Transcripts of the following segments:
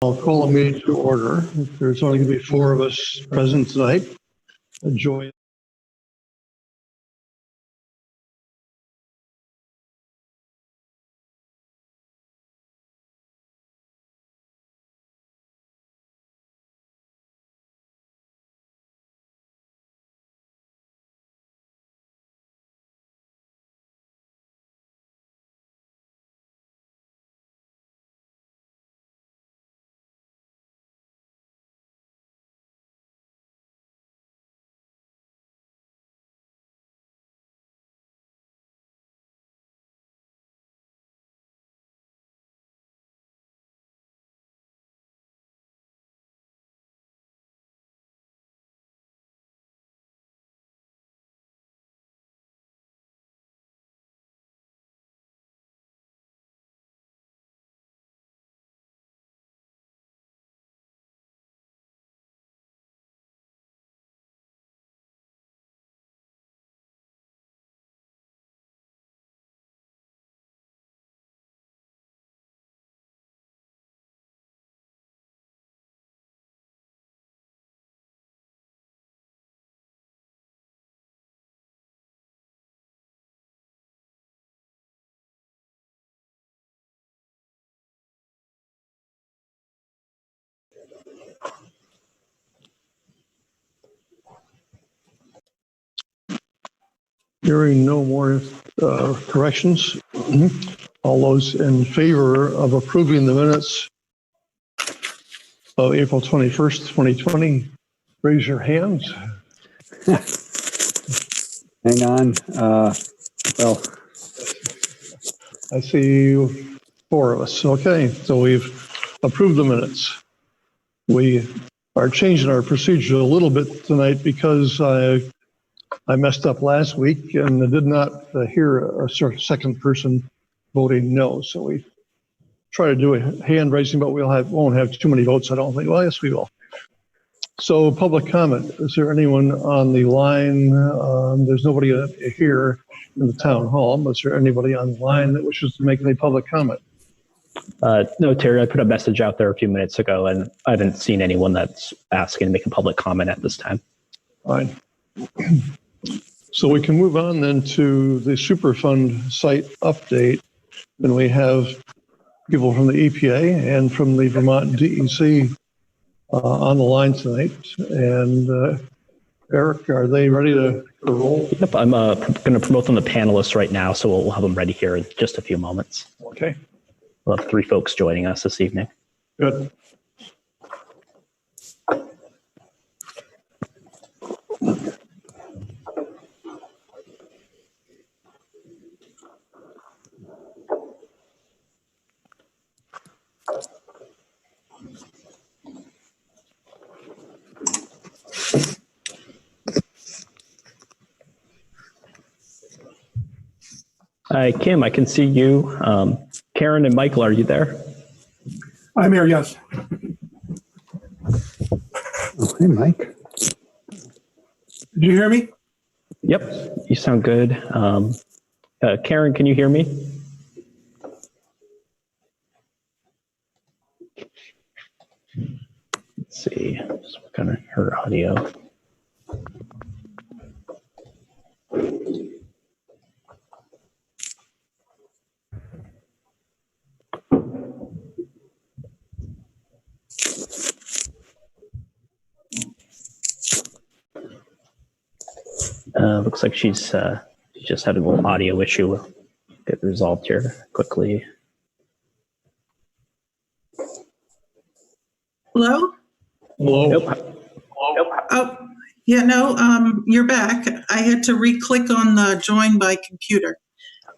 I'll call a meeting to order. There's only going to be 4 of us present tonight. Enjoy. Hearing no more corrections, all those in favor of approving the minutes of April 21st, 2020, raise your hands. Hang on. Well, I see 4 of us. Okay, so we've approved the minutes. We are changing our procedure a little bit tonight because I messed up last week and I did not hear a second person voting no. So we try to do a hand raising, but won't have too many votes, I don't think. Well, yes, we will. So public comment. Is there anyone on the line? There's nobody here in the town hall. But is there anybody on the line that wishes to make any public comment? No, Terry, I put a message out there a few minutes ago and I haven't seen anyone that's asking to make a public comment at this time. Fine. So we can move on then to the Superfund site update. And we have people from the EPA and from the Vermont DEC on the line tonight. And Eric, are they ready to roll? Yep, I'm going to promote them to panelists right now, so we'll have them ready here in just a few moments. Okay. We'll have 3 folks joining us this evening. Good. Hi, Kim, I can see you. Karen and Michael, are you there? I'm here, yes. oh, hey, Mike. Did you hear me? Yep, you sound good. Karen, can you hear me? Let's see, just working on her audio. Looks like she's just having a little audio issue. We'll get resolved here quickly. Hello? Hello. Nope. Oh, yeah, no, you're back. I had to re-click on the join by computer.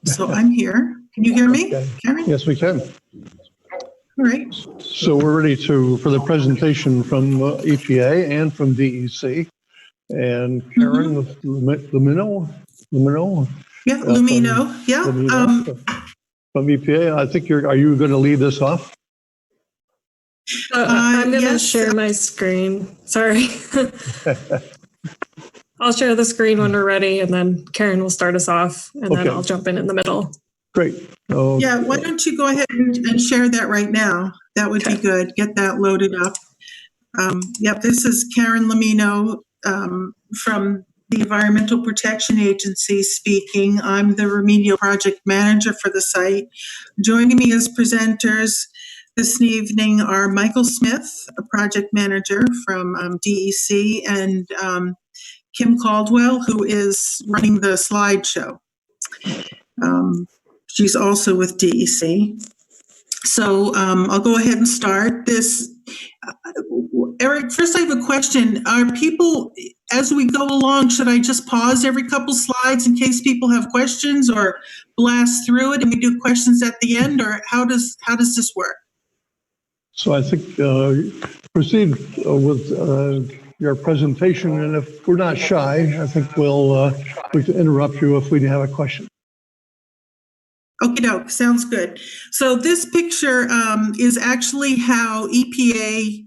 So I'm here. Can you hear me, Okay. Karen? Yes, we can. All right. So we're ready for the presentation from EPA and from DEC. And Karen, Lumino? Yeah, Lumino. Yeah. From EPA, I think are you going to lead this off? I'm going to yes. share my screen. Sorry. I'll share the screen when we're ready, and then Karen will start us off, and then Okay. I'll jump in the middle. Great. So, Yeah, why don't you go ahead and share that right now? That would be good. Get that loaded up. Yep, this is Karen Lamino from the Environmental Protection Agency speaking. I'm the Remedial Project Manager for the site. Joining me as presenters this evening are Michael Smith, a Project Manager from DEC, and Kim Caldwell, who is running the slideshow. She's also with DEC. So I'll go ahead and start this. Eric, first I have a question. Are people, as we go along, should I just pause every couple slides in case people have questions, or blast through it and we do questions at the end, or how does this work? so I think proceed with your presentation, and if we're not shy, I think we can interrupt you if we have a question. Okie doke, sounds good. So this picture is actually how EPA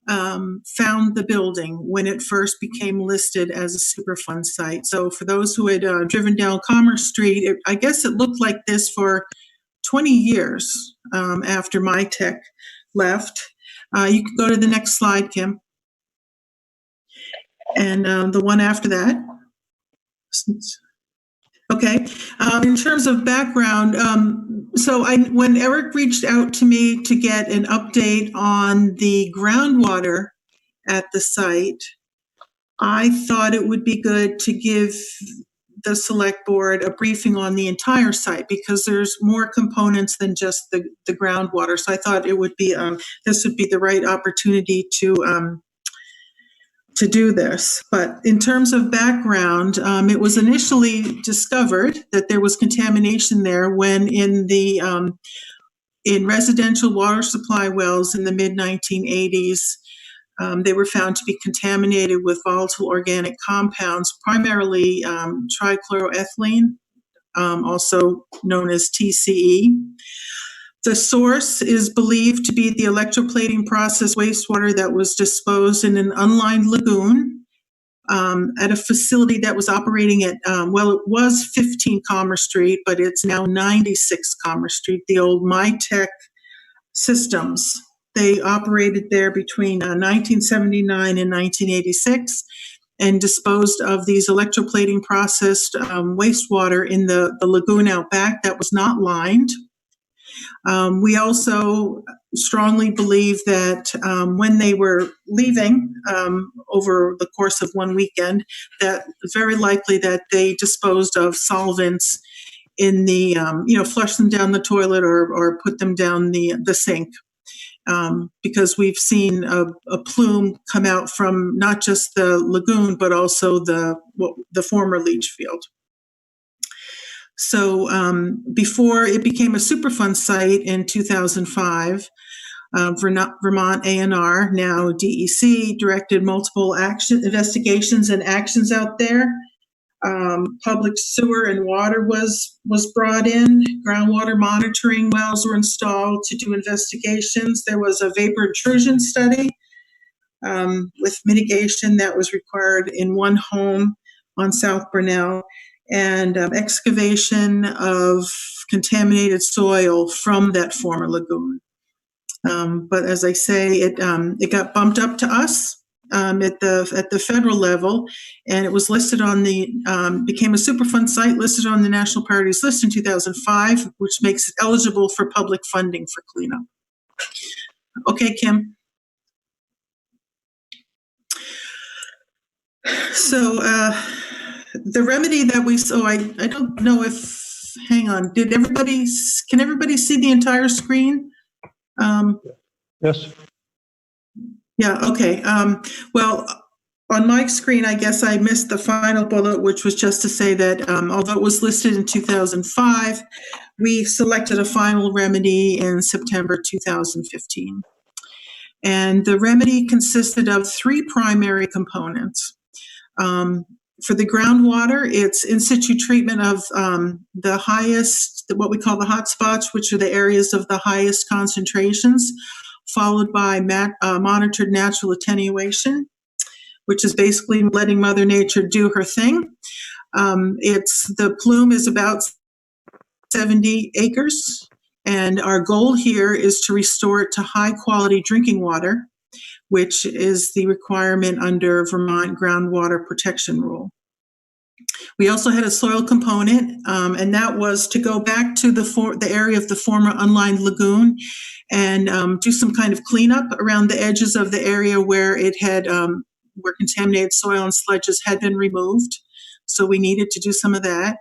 found the building when it first became listed as a Superfund site. So for those who had driven down Commerce Street, I guess it looked like this for 20 years after my tech left. You can go to the next slide, Kim. And the one after that. Okay. In terms of background, when Eric reached out to me to get an update on the groundwater at the site, I thought it would be good to give the select board a briefing on the entire site because there's more components than just the groundwater. So I thought it would be this would be the right opportunity to do this. But in terms of background, it was initially discovered that there was contamination there when in residential water supply wells in the mid-1980s, they were found to be contaminated with volatile organic compounds, primarily trichloroethylene, also known as TCE. The source is believed to be the electroplating process wastewater that was disposed in an unlined lagoon at a facility that was operating at, it was 15 Commerce Street, but it's now 96 Commerce Street, the old MyTech Systems. They operated there between 1979 and 1986 and disposed of these electroplating processed wastewater in the lagoon out back that was not lined. We also strongly believe that when they were leaving over the course of one weekend, that it's very likely that they disposed of solvents in the, flushed them down the toilet or put them down the sink. Because we've seen a plume come out from not just the lagoon, but also the former leach field. So before it became a Superfund site in 2005, Vermont A&R, now DEC, directed multiple investigations and actions out there. Public sewer and water was brought in. Groundwater monitoring wells were installed to do investigations. There was a vapor intrusion study with mitigation that was required in one home on South Burnell, and excavation of contaminated soil from that former lagoon. But as I say, it got bumped up to us at the federal level, and it was listed on became a Superfund site listed on the National Priorities List in 2005, which makes it eligible for public funding for cleanup. Okay, Kim. So the remedy that we saw, I don't know if, hang on, can everybody see the entire screen? Yes. Yeah, okay. Well, on my screen, I guess I missed the final bullet, which was just to say that although it was listed in 2005, we selected a final remedy in September 2015. And the remedy consisted of three primary components. For the groundwater, it's in situ treatment of the highest, what we call the hot spots, which are the areas of the highest concentrations, followed by monitored natural attenuation, which is basically letting Mother Nature do her thing. The plume is about 70 acres. And our goal here is to restore it to high quality drinking water, which is the requirement under Vermont groundwater protection rule. We also had a soil component, and that was to go back to the area of the former unlined lagoon and do some kind of cleanup around the edges of the area where it had where contaminated soil and sludges had been removed. So we needed to do some of that.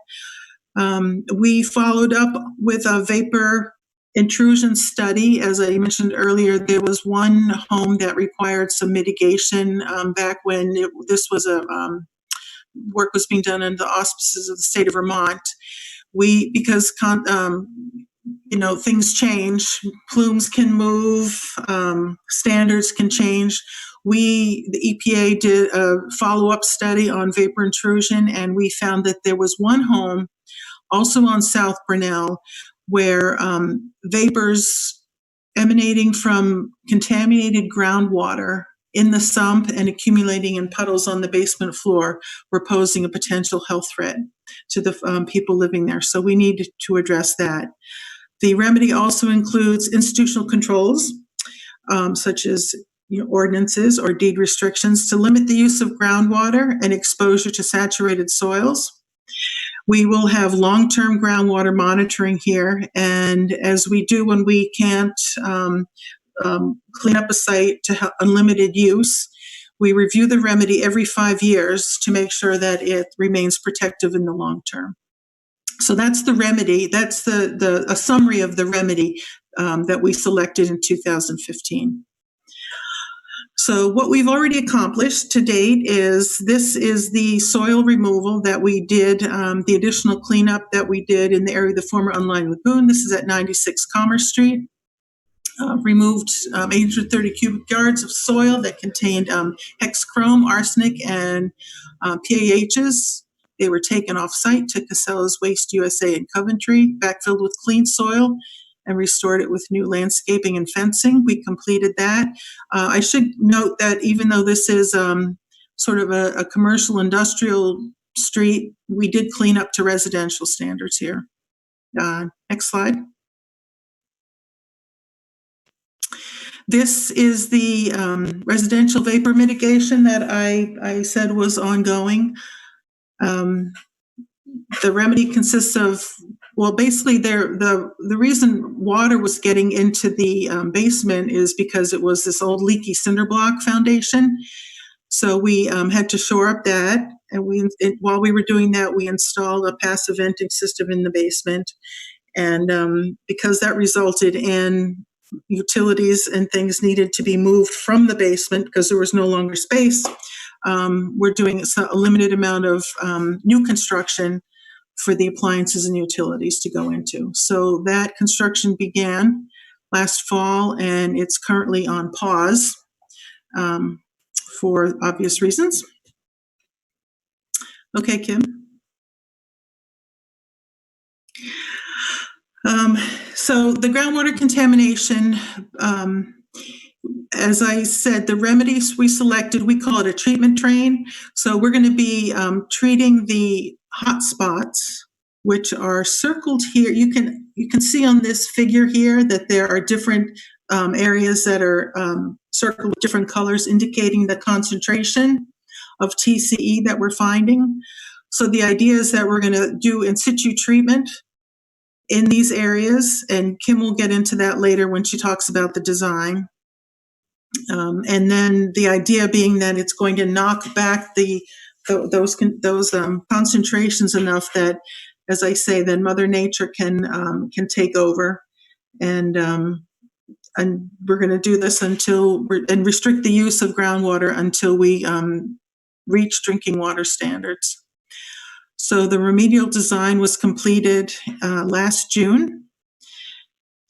We followed up with a vapor intrusion study. As I mentioned earlier, there was one home that required some mitigation back when this was work was being done under the auspices of the state of Vermont. Because things change, plumes can move, standards can change. The EPA did a follow-up study on vapor intrusion, and we found that there was one home, also on South Brunel, where vapors emanating from contaminated groundwater in the sump and accumulating in puddles on the basement floor were posing a potential health threat to the people living there. So we need to address that. The remedy also includes institutional controls, such as ordinances or deed restrictions to limit the use of groundwater and exposure to saturated soils. We will have long-term groundwater monitoring here, and as we do when we can't clean up a site to have unlimited use, we review the remedy every 5 years to make sure that it remains protective in the long term. So that's the remedy. That's a summary of the remedy that we selected in 2015. So what we've already accomplished to date is the soil removal that we did, the additional cleanup that we did in the area of the former unlined lagoon. This is at 96 Commerce Street. Removed 830 cubic yards of soil that contained hexchrome, arsenic, and PAHs. They were taken off-site to Casella's Waste USA in Coventry, backfilled with clean soil, and restored it with new landscaping and fencing. We completed that. I should note that even though this is sort of a commercial industrial street, we did clean up to residential standards here. Next slide. This is the residential vapor mitigation that I said was ongoing. The remedy consists of, basically the reason water was getting into the basement is because it was this old leaky cinder block foundation. So we had to shore up that, and while we were doing that, we installed a passive venting system in the basement. And because that resulted in utilities and things needed to be moved from the basement because there was no longer space, we're doing a limited amount of new construction for the appliances and utilities to go into. So that construction began last fall, and it's currently on pause for obvious reasons. Okay, Kim. So the groundwater contamination, as I said, the remedies we selected, we call it a treatment train. So we're going to be treating the hot spots, which are circled here. You can see on this figure here that there are different areas that are circled with different colors indicating the concentration of TCE that we're finding. So the idea is that we're going to do in situ treatment in these areas, and Kim will get into that later when she talks about the design. And then the idea being that it's going to knock back those concentrations enough that, as I say, then Mother Nature can take over, and we're going to do this and restrict the use of groundwater until we reach drinking water standards. So the remedial design was completed last June.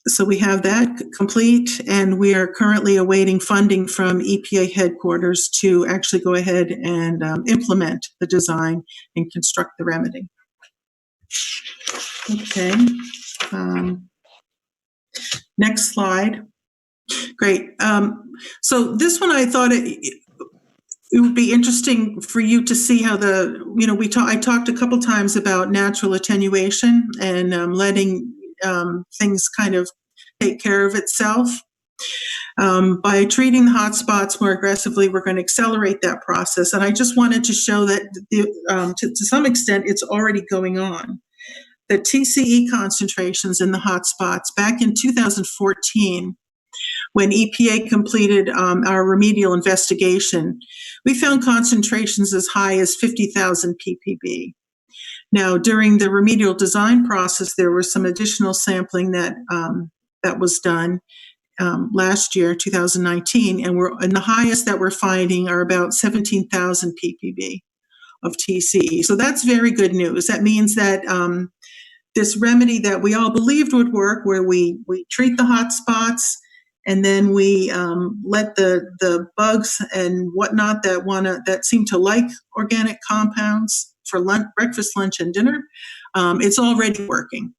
So we have that complete, and we are currently awaiting funding from EPA headquarters to actually go ahead and implement the design and construct the remedy. Okay. Next slide. Great. So this one I thought it would be interesting for you to see how I talked a couple times about natural attenuation and letting things kind of take care of itself. By treating the hotspots more aggressively, we're going to accelerate that process. And I just wanted to show that to some extent, it's already going on. The TCE concentrations in the hotspots back in 2014, when EPA completed our remedial investigation, we found concentrations as high as 50,000 ppb. Now, during the remedial design process, there was some additional sampling that was done last year, 2019, and the highest that we're finding are about 17,000 ppb of TCE. So that's very good news. That means that this remedy that we all believed would work, where we treat the hot spots and then we let the bugs and whatnot that seem to like organic compounds for lunch, breakfast, lunch, and dinner, it's already working.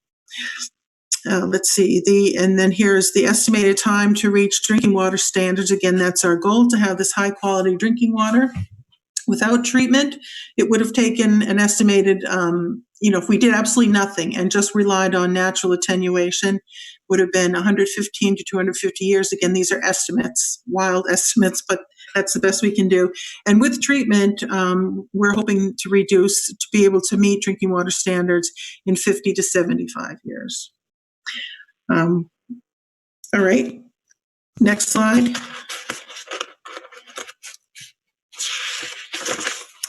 Let's see, and then here's the estimated time to reach drinking water standards. Again, that's our goal, to have this high quality drinking water. Without treatment, it would have taken an estimated, if we did absolutely nothing and just relied on natural attenuation, would have been 115 to 250 years. Again, these are estimates, wild estimates, but that's the best we can do. And with treatment, we're hoping to be able to meet drinking water standards in 50 to 75 years. All right, next slide.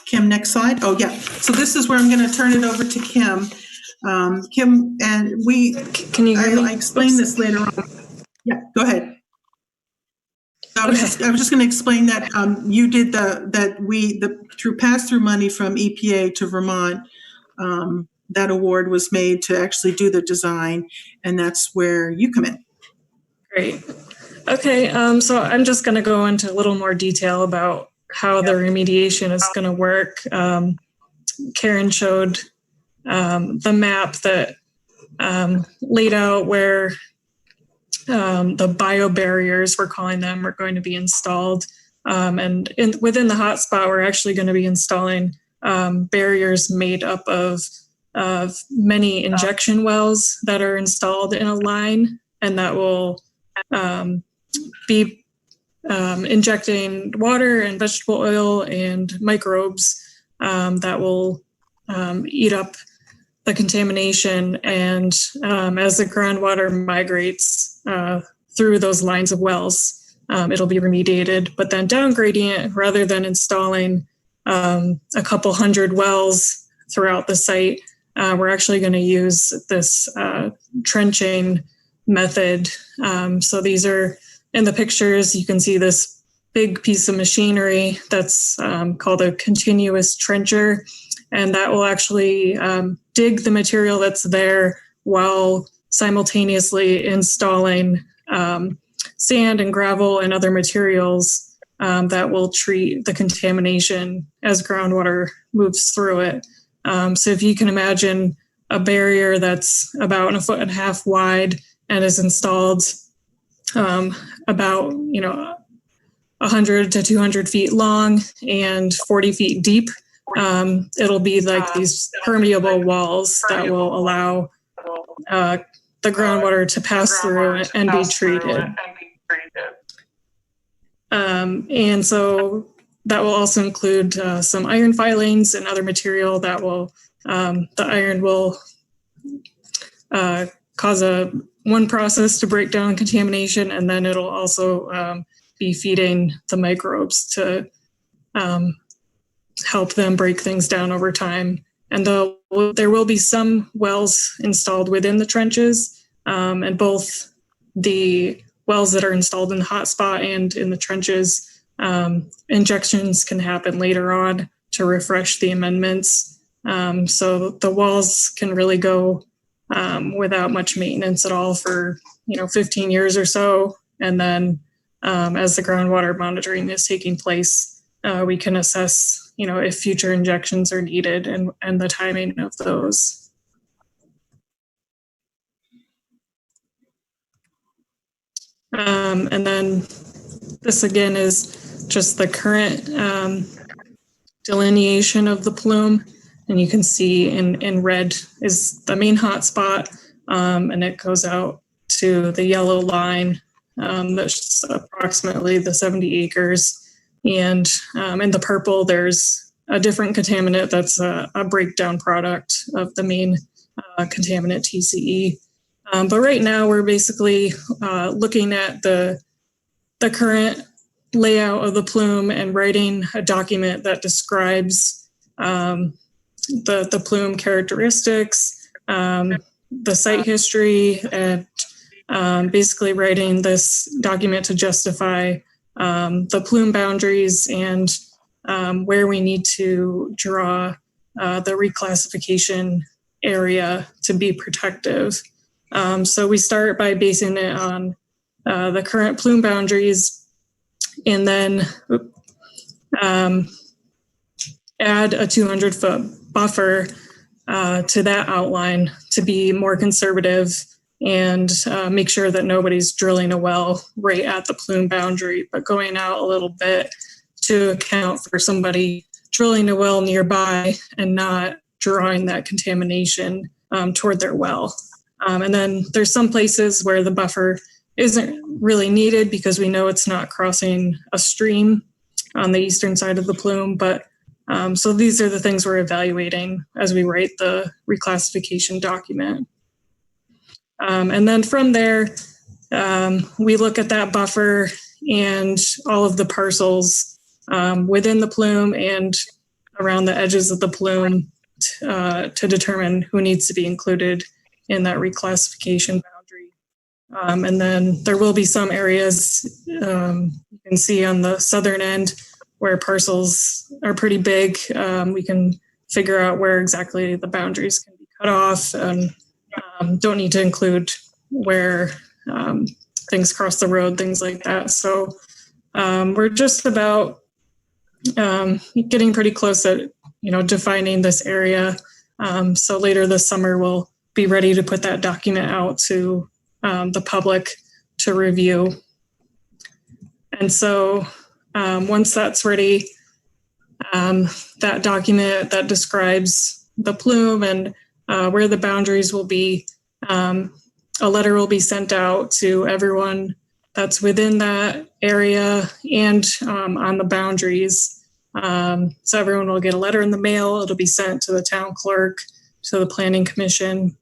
Kim, next slide. Oh, yeah. So this is where I'm going to turn it over to Kim. Kim, and Can you hear me? I explain this later on. Yeah, go ahead. I was just going to explain that you did through pass-through money from EPA to Vermont, that award was made to actually do the design, and that's where you come in. Great. Okay, so I'm just going to go into a little more detail about how the remediation is going to work. Karen showed the map that laid out where the biobarriers, we're calling them, are going to be installed. And within the hotspot, we're actually going to be installing barriers made up of many injection wells that are installed in a line, and that will be injecting water and vegetable oil and microbes that will eat up the contamination. And as the groundwater migrates through those lines of wells, it'll be remediated. But then downgrading it, rather than installing a couple hundred wells throughout the site, we're actually going to use this trenching method. So these are in the pictures. You can see this big piece of machinery that's called a continuous trencher, and that will actually dig the material that's there while simultaneously installing sand and gravel and other materials that will treat the contamination as groundwater moves through it. So if you can imagine a barrier that's about 1.5 feet wide and is installed about 100 to 200 feet long and 40 feet deep, it'll be like these permeable walls that will allow the groundwater to pass through and be treated. And so that will also include some iron filings and other material that will, the iron will cause one process to break down contamination, and then it'll also be feeding the microbes to help them break things down over time. And there will be some wells installed within the trenches, and both the wells that are installed in the hotspot and in the trenches, injections can happen later on to refresh the amendments. So the walls can really go without much maintenance at all for 15 years or so. And then as the groundwater monitoring is taking place, we can assess if future injections are needed and the timing of those. And then this again is just the current delineation of the plume. And you can see in red is the main hotspot, and it goes out to the yellow line. That's approximately the 70 acres. And in the purple, there's a different contaminant that's a breakdown product of the main contaminant TCE. But right now, we're basically looking at the current layout of the plume and writing a document that describes the plume characteristics, the site history, and basically writing this document to justify the plume boundaries and where we need to draw the reclassification area to be protective. So we start by basing it on the current plume boundaries, and then add a 200-foot buffer to that outline to be more conservative and make sure that nobody's drilling a well right at the plume boundary, but going out a little bit to account for somebody drilling a well nearby and not drawing that contamination toward their well. And then there's some places where the buffer isn't really needed because we know it's not crossing a stream on the eastern side of the plume. But so these are the things we're evaluating as we write the reclassification document. And then from there, we look at that buffer and all of the parcels within the plume and around the edges of the plume to determine who needs to be included in that reclassification boundary. And then there will be some areas you can see on the southern end where parcels are pretty big. We can figure out where exactly the boundaries can be cut off and don't need to include where things cross the road, things like that. So we're just about getting pretty close at, defining this area. So later this summer, we'll be ready to put that document out to the public to review. And so once that's ready, that document that describes the plume and where the boundaries will be, a letter will be sent out to everyone that's within that area and on the boundaries. So everyone will get a letter in the mail. It'll be sent to the town clerk, to the planning commission.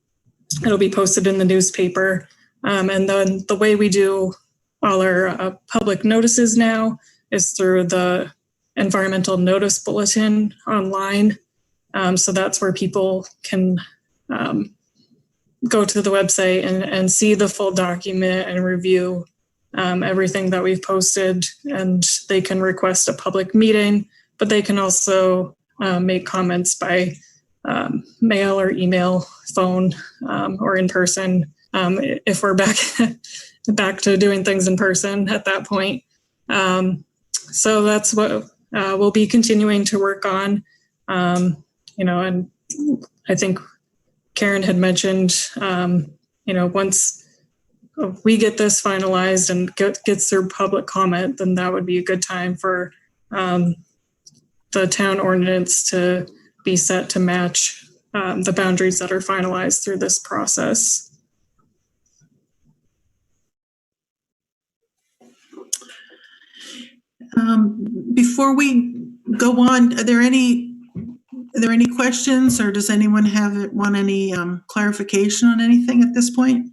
It'll be posted in the newspaper. And then the way we do all our public notices now is through the environmental notice bulletin online. So that's where people can go to the website and see the full document and review everything that we've posted, and they can request a public meeting, but they can also make comments by mail or email, phone, or in person if we're back to doing things in person at that point. So that's what we'll be continuing to work on. And I think Karen had mentioned, once we get this finalized and gets through public comment, then that would be a good time for the town ordinance to be set to match the boundaries that are finalized through this process. Before we go on, are there any questions, or does anyone want any clarification on anything at this point?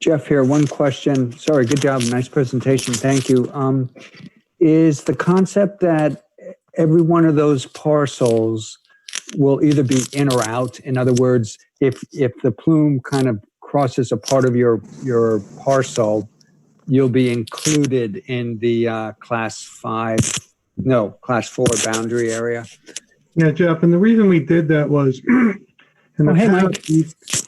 Jeff here, one question. Sorry, good job. Nice presentation. Thank you. Is the concept that every one of those parcels will either be in or out? In other words, if the plume kind of crosses a part of your parcel, you'll be included in the class 4 boundary area? Yeah, Jeff, and the reason we did that was in the past, we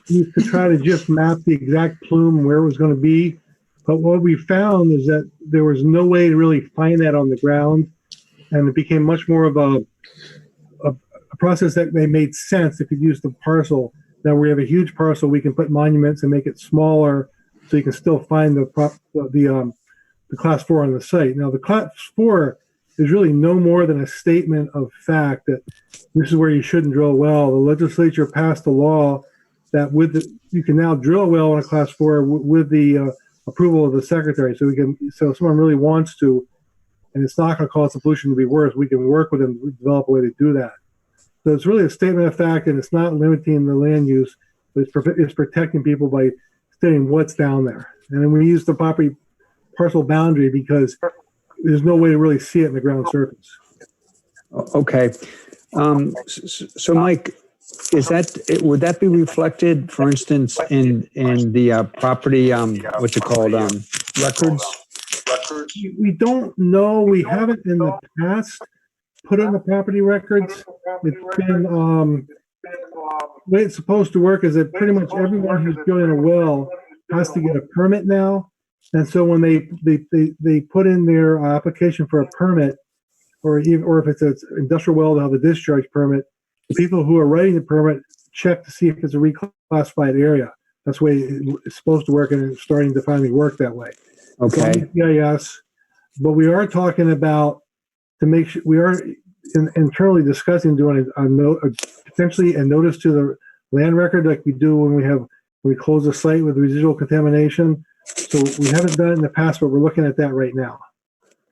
used to try to just map the exact plume where it was going to be. But what we found is that there was no way to really find that on the ground. And it became much more of a process that made sense if you use the parcel. Now we have a huge parcel, we can put monuments and make it smaller so you can still find the the class 4 on the site. Now, the class 4 is really no more than a statement of fact that this is where you shouldn't drill a well. The legislature passed a law that you can now drill a well on a class 4 with the approval of the secretary. So if someone really wants to, and it's not going to cause the pollution to be worse, we can work with them to develop a way to do that. So it's really a statement of fact, and it's not limiting the land use, but it's protecting people by stating what's down there. And then we use the property parcel boundary because there's no way to really see it in the ground surface. Okay. So Mike, would that be reflected, for instance, in the property, what's it called, records? We don't know. We haven't in the past put on the property records. It's been, the way it's supposed to work is that pretty much everyone who's drilling a well has to get a permit now. And so when they put in their application for a permit, or if it's an industrial well, they'll have a discharge permit. The people who are writing the permit check to see if it's a reclassified area. That's the way it's supposed to work, and it's starting to finally work that way. Okay. Yes, but we are talking about to make sure we are internally discussing doing potentially a notice to the land record like we do when we close a site with residual contamination. So we haven't done it in the past, but we're looking at that right now.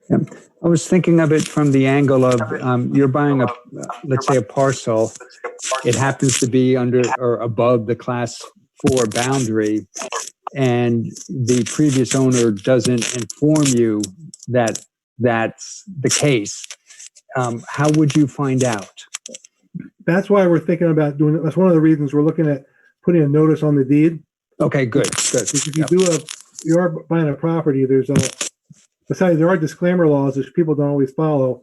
Yeah. I was thinking of it from the angle of you're buying let's say a parcel. It happens to be under or above the class 4 boundary, and the previous owner doesn't inform you that that's the case. How would you find out? That's why we're thinking about doing it. That's one of the reasons we're looking at putting a notice on the deed. Okay, good. If you are buying a property, besides there are disclaimer laws which people don't always follow,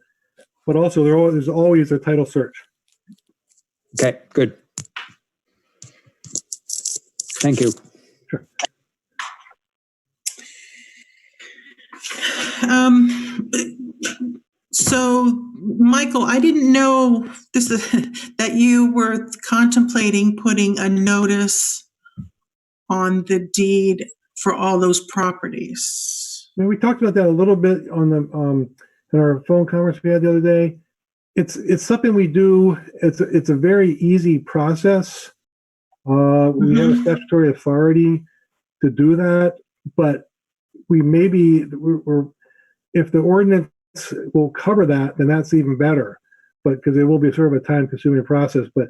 but also there's always a title search. Okay, good. Thank you. Sure. So, Michael, I didn't know that you were contemplating putting a notice on the deed for all those properties. I mean, we talked about that a little bit on the in our phone conference we had the other day. It's something we do. It's a very easy process. We have a statutory authority to do that, but if the ordinance will cover that, then that's even better. But because it will be sort of a time-consuming process, but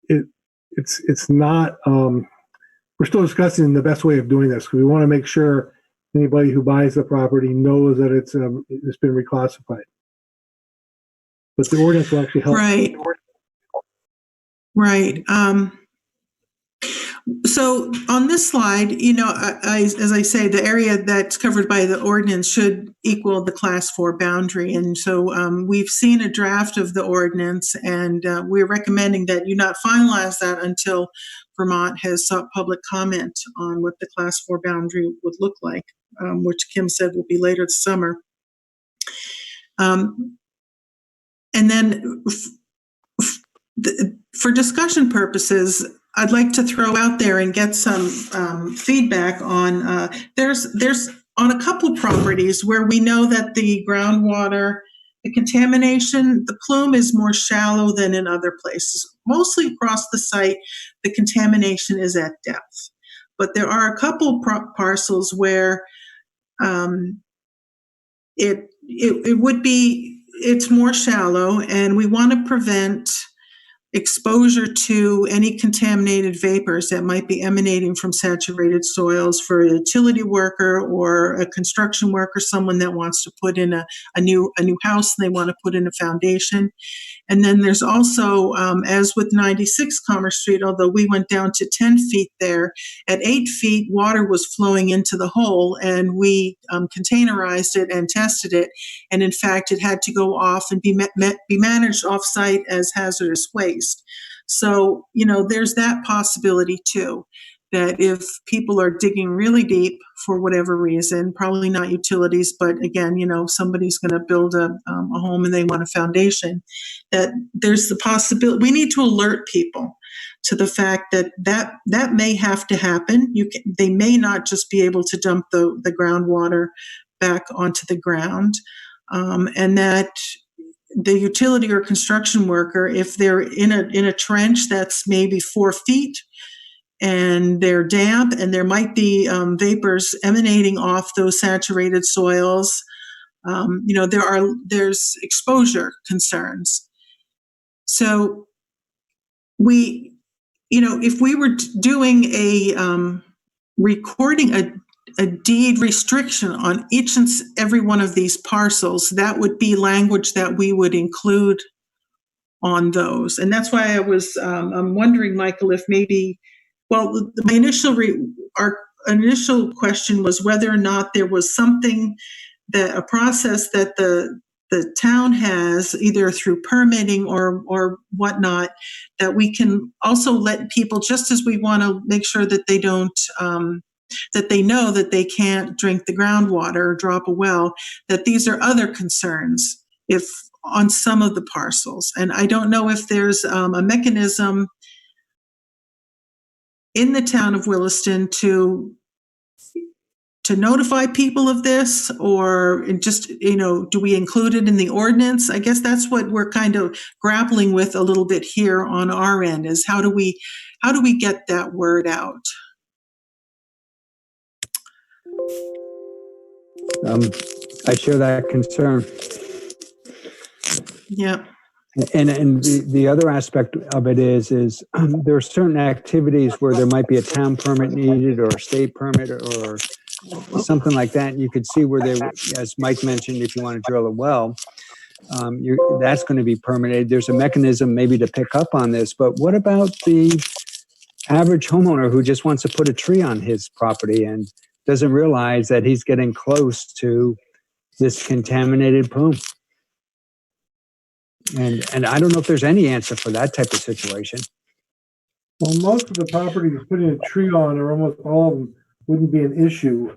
it's not. We're still discussing the best way of doing this because we want to make sure anybody who buys the property knows that it's been reclassified. But the ordinance will actually help. Right. So on this slide, as I say, the area that's covered by the ordinance should equal the class 4 boundary. And so we've seen a draft of the ordinance, and we're recommending that you not finalize that until Vermont has sought public comment on what the class 4 boundary would look like, which Kim said will be later this summer. And then for discussion purposes, I'd like to throw out there and get some feedback on, there's on a couple properties where we know that the groundwater, the contamination, the plume is more shallow than in other places. Mostly across the site, the contamination is at depth. But there are a couple parcels where it's more shallow, and we want to prevent exposure to any contaminated vapors that might be emanating from saturated soils for a utility worker or a construction worker, someone that wants to put in a new house and they want to put in a foundation. And then there's also, as with 96 Commerce Street, although we went down to 10 feet there, at 8 feet, water was flowing into the hole, and we containerized it and tested it. And in fact, it had to go off and be managed off-site as hazardous waste. So, there's that possibility too, that if people are digging really deep for whatever reason, probably not utilities, but again, somebody's going to build a home and they want a foundation, that there's the possibility. We need to alert people to the fact that may have to happen. They may not just be able to dump the groundwater back onto the ground, and that the utility or construction worker, if they're in a trench that's maybe 4 feet and they're damp and there might be vapors emanating off those saturated soils, there's exposure concerns. So if we were doing recording a deed restriction on each and every one of these parcels, that would be language that we would include on those. And that's why I'm wondering, Michael, if maybe, our initial question was whether or not there was something, that a process that the town has, either through permitting or whatnot, that we can also let people, just as we want to make sure that they don't, that they know that they can't drink the groundwater or drop a well, that these are other concerns if on some of the parcels. And I don't know if there's a mechanism in the town of Williston to notify people of this, or just, do we include it in the ordinance? I guess that's what we're kind of grappling with a little bit here on our end, is how do we get that word out? I share that concern. Yeah. And the other aspect of it is there are certain activities where there might be a town permit needed or a state permit or something like that. You could see where as Mike mentioned, if you want to drill a well, that's going to be permitted. There's a mechanism maybe to pick up on this, but what about the average homeowner who just wants to put a tree on his property and doesn't realize that he's getting close to this contaminated plume? And I don't know if there's any answer for that type of situation. Well, most of the properties putting a tree on, or almost all of them, wouldn't be an issue.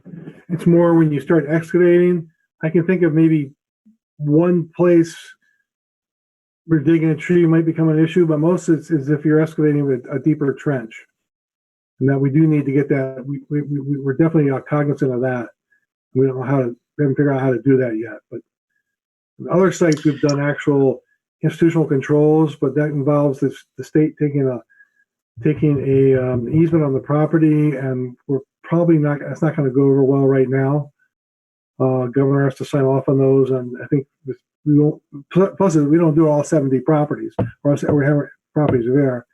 It's more when you start excavating. I can think of maybe one place where digging a tree might become an issue, but most is if you're excavating with a deeper trench. And that we do need to get that. We're definitely cognizant of that. We don't know we haven't figured out how to do that yet. But other sites we've done actual institutional controls, but that involves the state taking a easement on the property, and we're probably not. That's not going to go over well right now. Governor has to sign off on those, and I think we won't. Plus, we don't do all 70 properties, or we have properties there,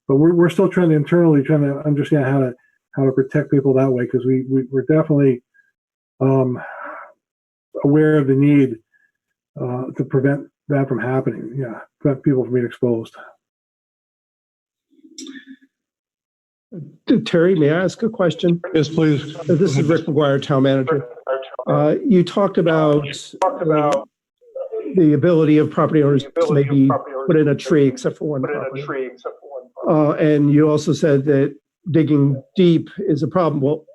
but we're still trying to understand how to protect people that way, because we're definitely aware of the need to prevent that from happening. Yeah, prevent people from being exposed. Terry, may I ask a question? Yes, please. This is Rick McGuire, town manager. You talked about the ability of property owners to maybe put in a tree, except for one property. And you also said that digging deep is a problem. Well,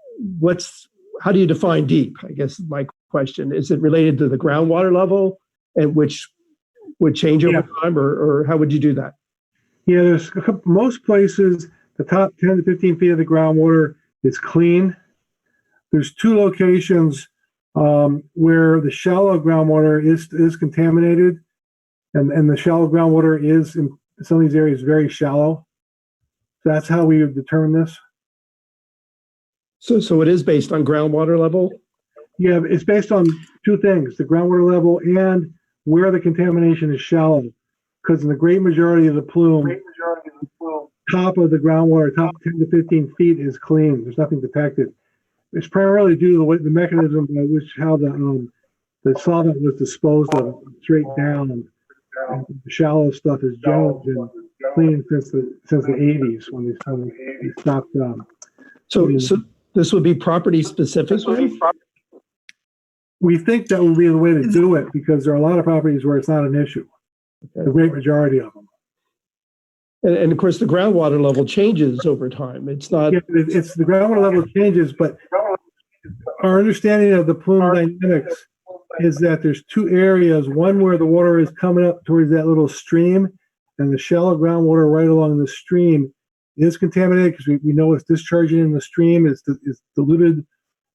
how do you define deep? I guess my question is: it related to the groundwater level, and which would change over time, or how would you do that? Yeah, there's most places. The top 10 to 15 feet of the groundwater is clean. There's 2 locations where the shallow groundwater is contaminated, and the shallow groundwater is in some of these areas very shallow. So that's how we would determine this. So it is based on groundwater level? Yeah, it's based on 2 things: the groundwater level and where the contamination is shallow. Because in the great majority of the plume, top of the groundwater, top 10 to 15 feet is clean. There's nothing detected. It's primarily due to the mechanism by which how the solvent was disposed of, straight down. And the shallow stuff is generally been clean since the 80s when they stopped. So this would be property specific? We think that would be the way to do it, because there are a lot of properties where it's not an issue. Okay. The great majority of them. And of course, the groundwater level changes over time. It's not. Yeah, it's the groundwater level changes, but our understanding of the plume dynamics is that there's 2 areas: one where the water is coming up towards that little stream, and the shallow groundwater right along the stream is contaminated because we know it's discharging in the stream. It's diluted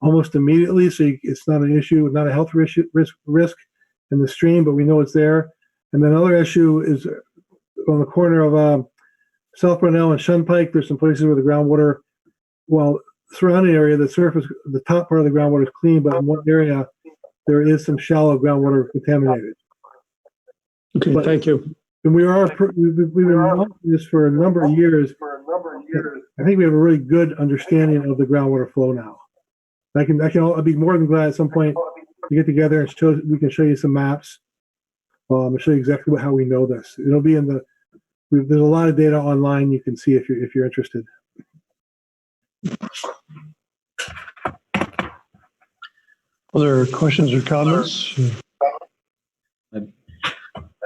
almost immediately, so it's not an issue, not a health risk in the stream, but we know it's there. And then another issue is on the corner of South Brunel and Shunpike. There's some places where the groundwater, well, surrounding area, the surface, the top part of the groundwater is clean, but in one area there is some shallow groundwater contaminated. Okay, thank you. And we've been monitoring this for a number of years. I think we have a really good understanding of the groundwater flow now. I'll be more than glad at some point to get together and we can show you some maps. And show you exactly how we know this. It'll be there's a lot of data online you can see if you're interested. Other questions or comments?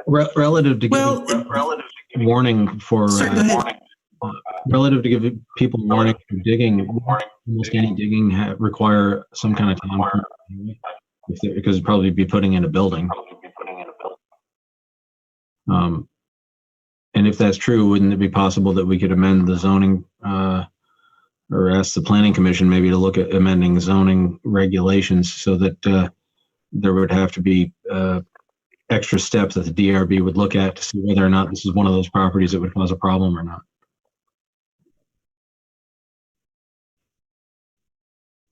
Relative to warning for relative to give people warning for digging, almost any digging require some kind of time because it'd probably be putting in a building. And if that's true, wouldn't it be possible that we could amend the zoning or ask the planning commission maybe to look at amending zoning regulations so that there would have to be extra steps that the DRB would look at to see whether or not this is one of those properties that would cause a problem or not?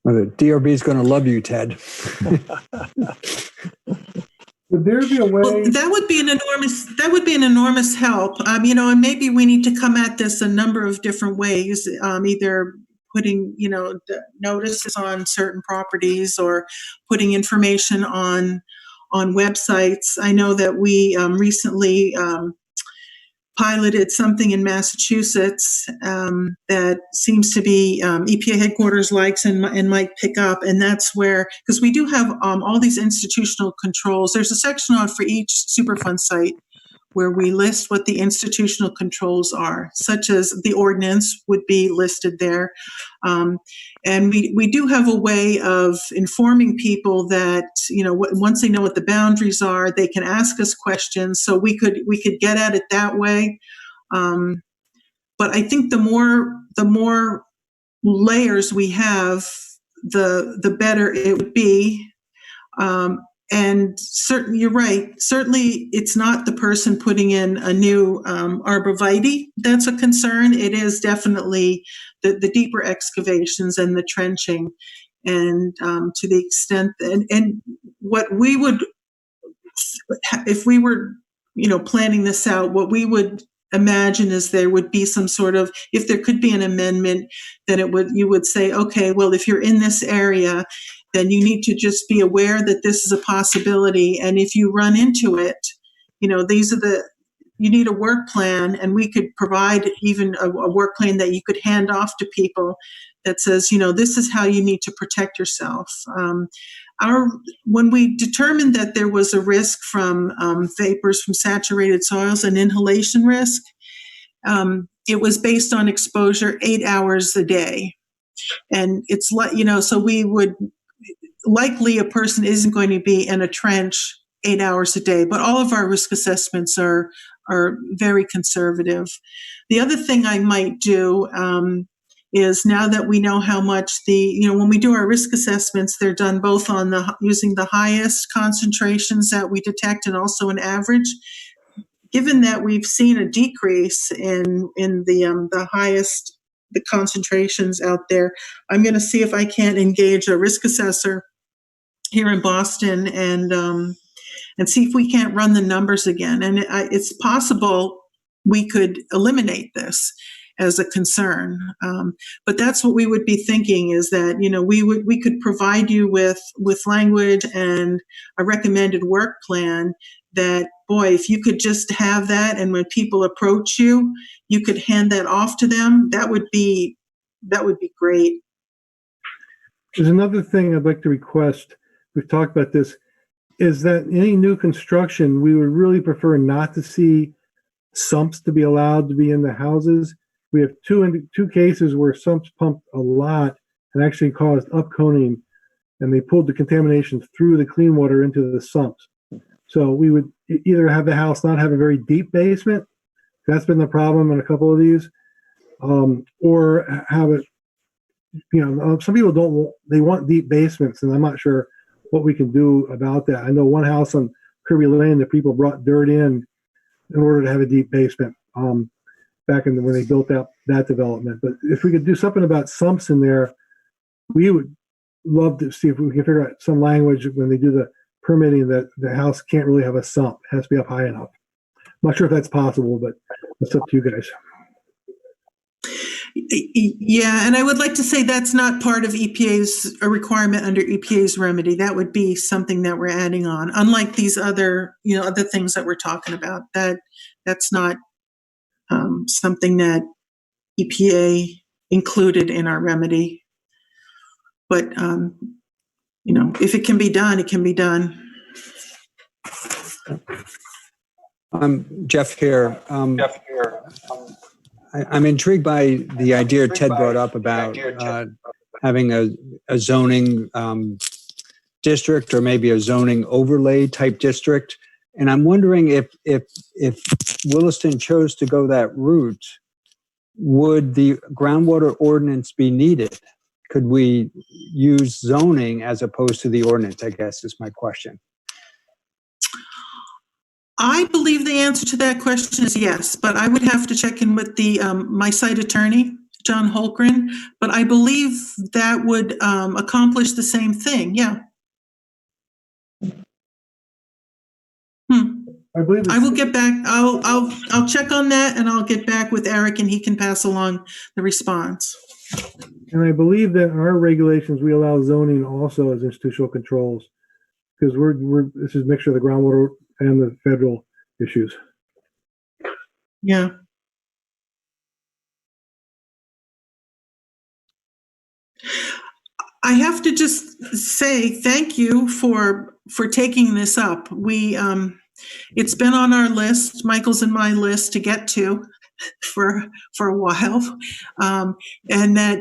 Well, the DRB is going to love you, Ted. Would there be a way? Well, that would be an enormous help. And maybe we need to come at this a number of different ways, either putting, the notices on certain properties or putting information on websites. I know that we recently piloted something in Massachusetts that seems to be EPA headquarters likes and might pick up. And that's where, because we do have all these institutional controls. There's a section on for each Superfund site where we list what the institutional controls are, such as the ordinance would be listed there. And we do have a way of informing people that, once they know what the boundaries are, they can ask us questions. So we could get at it that way. But I think the more layers we have, the better it would be. And certainly, you're right. Certainly, it's not the person putting in a new arborvitae that's a concern. It is definitely the deeper excavations and the trenching, and to the extent and what we would, if we were, planning this out, what we would imagine is there would be some sort of, if there could be an amendment, then you would say, okay, well, if you're in this area, then you need to just be aware that this is a possibility. And if you run into it, you need a work plan, and we could provide even a work plan that you could hand off to people that says, this is how you need to protect yourself. When we determined that there was a risk from vapors from saturated soils and inhalation risk, it was based on exposure 8 hours a day. And it's like, so we would, likely a person isn't going to be in a trench 8 hours a day, but all of our risk assessments are very conservative. The other thing I might do is, now that we know how much when we do our risk assessments, they're done both on using the highest concentrations that we detect and also an average. Given that we've seen a decrease in the highest, the concentrations out there, I'm going to see if I can't engage a risk assessor here in Boston and see if we can't run the numbers again. And it's possible we could eliminate this as a concern. But that's what we would be thinking, is that, we could provide you with language and a recommended work plan that, boy, if you could just have that, and when people approach you, you could hand that off to them, that would be great. There's another thing I'd like to request. We've talked about this, is that any new construction, we would really prefer not to see sumps to be allowed to be in the houses. We have two cases where sumps pumped a lot and actually caused upconing, and they pulled the contamination through the clean water into the sumps. So we would either have the house not have a very deep basement, that's been the problem in a couple of these, or have it some people they want deep basements, and I'm not sure what we can do about that. I know one house on Kirby Lane that people brought dirt in order to have a deep basement back when they built out that development. But if we could do something about sumps in there, we would love to see if we can figure out some language when they do the permitting that the house can't really have a sump. It has to be up high enough. I'm not sure if that's possible, but it's up to you guys. Yeah, and I would like to say that's not part of EPA's a requirement under EPA's remedy. That would be something that we're adding on. Unlike these other things that we're talking about, that's not something that EPA included in our remedy. But if it can be done, it can be done. Jeff here. I'm intrigued by the idea Ted brought up about having a zoning district or maybe a zoning overlay type district. And I'm wondering if Williston chose to go that route, would the groundwater ordinance be needed? Could we use zoning as opposed to the ordinance, I guess is my question. I believe the answer to that question is yes, but I would have to check in with the my site attorney, John Holgren, but I believe that would accomplish the same thing. Yeah. I will get back. I'll check on that, and I'll get back with Eric, and he can pass along the response. And I believe that in our regulations we allow zoning also as institutional controls, because this is a mixture of the groundwater and the federal issues. Yeah. I have to just say thank you for taking this up. It's been on our list, Michael's and my list, to get to for a while, and that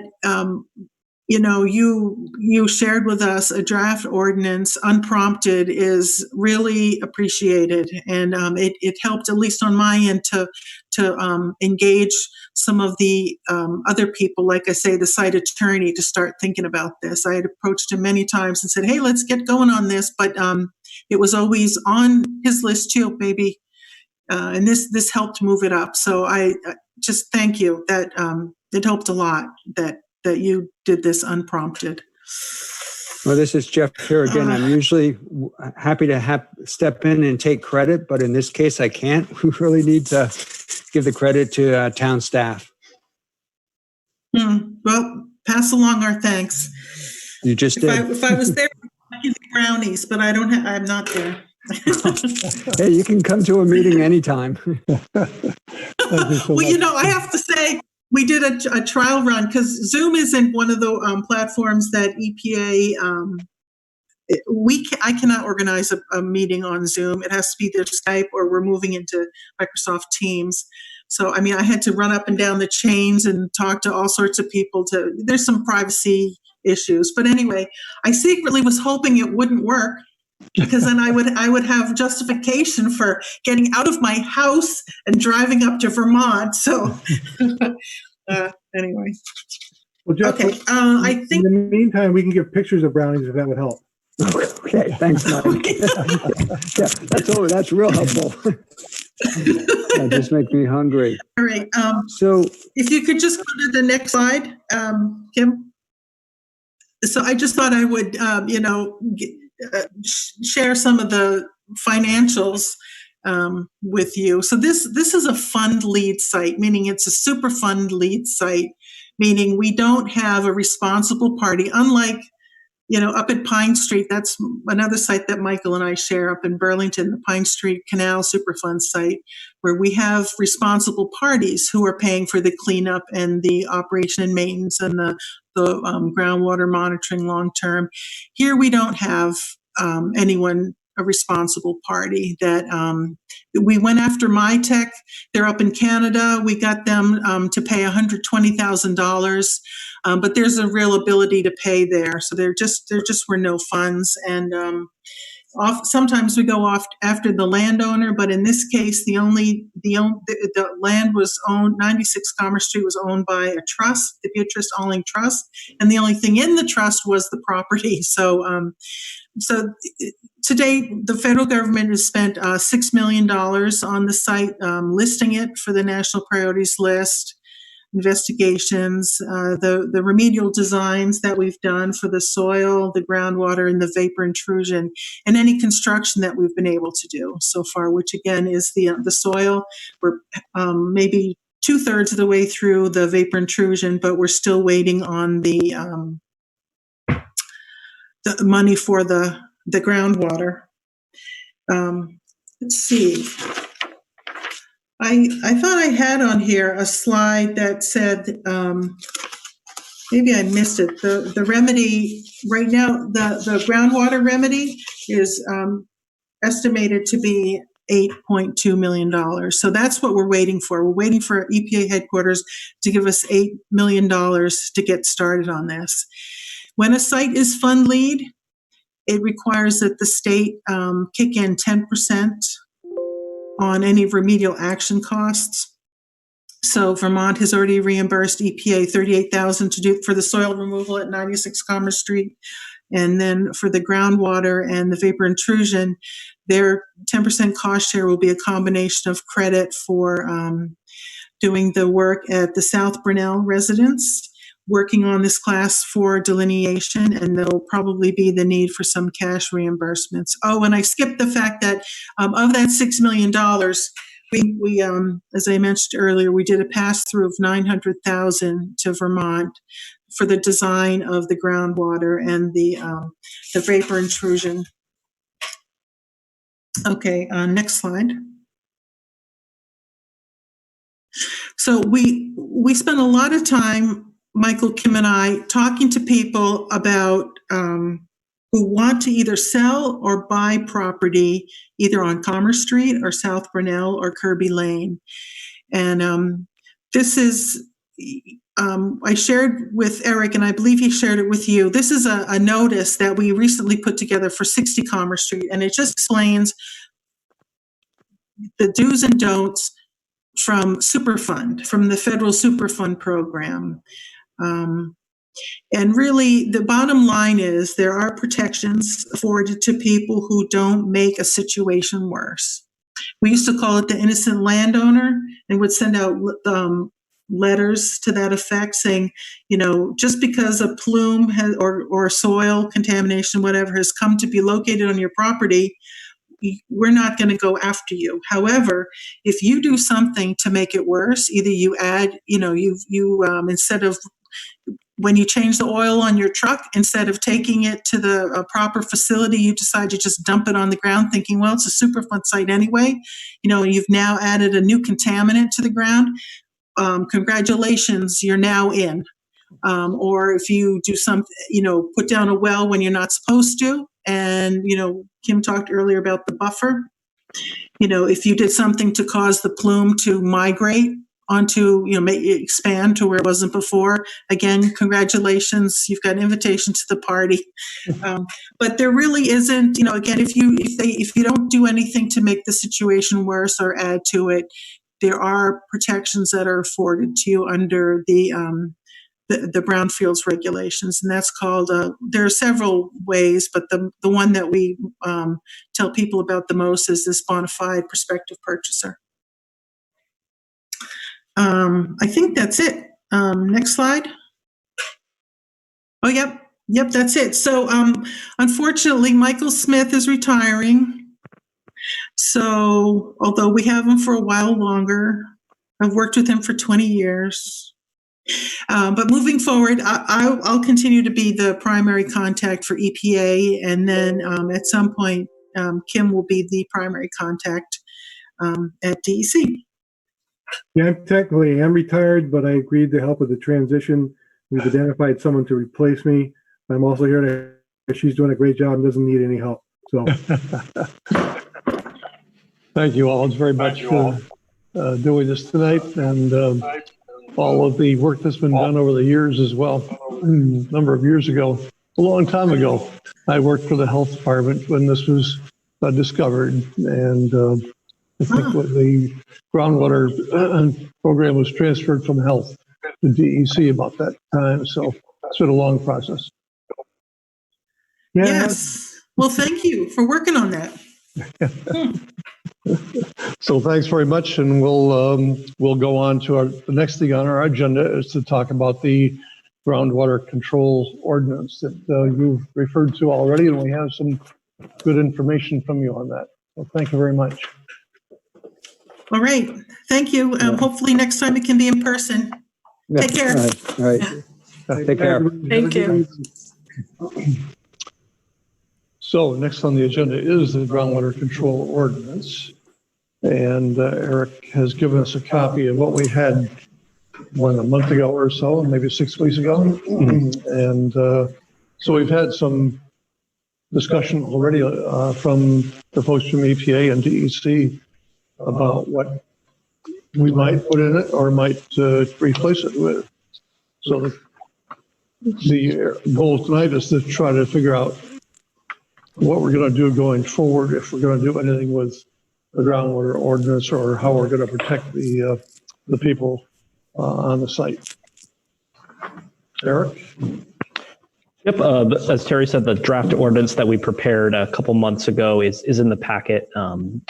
you shared with us a draft ordinance unprompted is really appreciated, and it helped, at least on my end, to engage some of the other people, like I say, the site attorney, to start thinking about this. I had approached him many times and said, hey, let's get going on this, but it was always on his list too, maybe, and this helped move it up. So I just thank you. That it helped a lot that you did this unprompted. Well, this is Jeff here again. I'm usually happy to step in and take credit, but in this case, I can't. We really need to give the credit to town staff. Well, pass along our thanks. You just did. If I was there, I'd give you brownies, but I'm not there. Hey, you can come to a meeting anytime. Well, I have to say, we did a trial run because Zoom isn't one of the platforms that EPA, I cannot organize a meeting on Zoom. It has to be either Skype or we're moving into Microsoft Teams. So, I had to run up and down the chains and talk to all sorts of people. There's some privacy issues. But anyway, I secretly was hoping it wouldn't work, because then I would have justification for getting out of my house and driving up to Vermont. So anyway. Well, Jeff, okay. I think in the meantime, we can give pictures of brownies if that would help. Okay, thanks, Mike. Yeah, that's real helpful. That just makes me hungry. All right. So if you could just go to the next slide, Kim. So I just thought I would, share some of the financials with you. So this is a fund lead site, meaning it's a Superfund lead site, meaning we don't have a responsible party, unlike up at Pine Street. That's another site that Michael and I share up in Burlington, the Pine Street Canal Superfund site, where we have responsible parties who are paying for the cleanup and the operation and maintenance and the groundwater monitoring long term. Here we don't have anyone, a responsible party. That we went after MyTech. They're up in Canada. We got them to pay $120,000. But there's a real ability to pay there. So there just were no funds. And sometimes we go off after the landowner, but in this case, the land was owned, 96 Commerce Street was owned by a trust, the Beatrice Alling Trust, and the only thing in the trust was the property. So to date, the federal government has spent $6 million on the site, listing it for the national priorities list, investigations, the remedial designs that we've done for the soil, the groundwater, and the vapor intrusion, and any construction that we've been able to do so far, which again is the soil. We're maybe 2/3 of the way through the vapor intrusion, but we're still waiting on the money for the groundwater. Let's see. I thought I had on here a slide that said, maybe I missed it. The remedy right now, the groundwater remedy is estimated to be $8.2 million. So that's what we're waiting for. We're waiting for EPA headquarters to give us $8 million to get started on this. When a site is fund lead, it requires that the state kick in 10% on any remedial action costs. So Vermont has already reimbursed EPA $38,000 to do for the soil removal at 96 Commerce Street. And then for the groundwater and the vapor intrusion, their 10% cost share will be a combination of credit for doing the work at the South Brunel residence, working on this class 4 delineation, and there'll probably be the need for some cash reimbursements. Oh, and I skipped the fact that of that $6 million, we as I mentioned earlier, we did a pass-through of $900,000 to Vermont for the design of the groundwater and the vapor intrusion. Okay, next slide. So we spent a lot of time, Michael, Kim, and I, talking to people about who want to either sell or buy property either on Commerce Street or South Brunel or Kirby Lane. And this is, I shared with Eric, and I believe he shared it with you. This is a notice that we recently put together for 60 Commerce Street, and it just explains the do's and don'ts from Superfund, from the federal Superfund program. And really, the bottom line is there are protections afforded to people who don't make a situation worse. We used to call it the innocent landowner and would send out letters to that effect saying, you know, just because a plume has, or soil contamination, whatever, has come to be located on your property, we're not going to go after you. However, if you do something to make it worse, either you add, you know, you instead of, when you change the oil on your truck, instead of taking it to the proper facility, you decide to just dump it on the ground thinking, well, it's a Superfund site anyway. You know, you've now added a new contaminant to the ground. Congratulations, you're now in. Or if you do something, you know, put down a well when you're not supposed to. And, you know, Kim talked earlier about the buffer. You know, if you did something to cause the plume to migrate onto, you know, make it expand to where it wasn't before, again, congratulations, you've got an invitation to the party. But there really isn't, you know, again, if you don't do anything to make the situation worse or add to it, there are protections that are afforded to you under the brownfields regulations, and that's called, there are several ways, but the one that we tell people about the most is this bona fide prospective purchaser. I think that's it. Next slide. Oh, yep, that's it. So unfortunately, Michael Smith is retiring. So although we have him for a while longer, I've worked with him for 20 years. But moving forward, I'll continue to be the primary contact for EPA, and then at some point, Kim will be the primary contact at DEC. Yeah, technically I'm retired, but I agreed to help with the transition. We've identified someone to replace me. I'm also here to, she's doing a great job and doesn't need any help. So thank you all very much for doing this tonight, and all of the work that's been done over the years as well. A number of years ago, a long time ago. I worked for the health department when this was discovered, and I think when the groundwater program was transferred from health to DEC about that time. So it's been a long process. Yeah. Yes. Well, thank you for working on that. So thanks very much, and we'll go on to the next thing on our agenda is to talk about the groundwater control ordinance that you've referred to already, and we have some good information from you on that. So thank you very much. All right. Thank you. Hopefully next time it can be in person. Yeah, Take care. All right. Take care. Thank you. So next on the agenda is the groundwater control ordinance. And Eric has given us a copy of what we had a month ago or so, maybe 6 weeks ago. And so we've had some discussion already from the folks from EPA and DEC about what we might put in it or might replace it with. So the goal tonight is to try to figure out what we're going to do going forward, if we're going to do anything with the groundwater ordinance or how we're going to protect the people on the site. Eric? Yep. As Terry said, the draft ordinance that we prepared a couple months ago is in the packet. And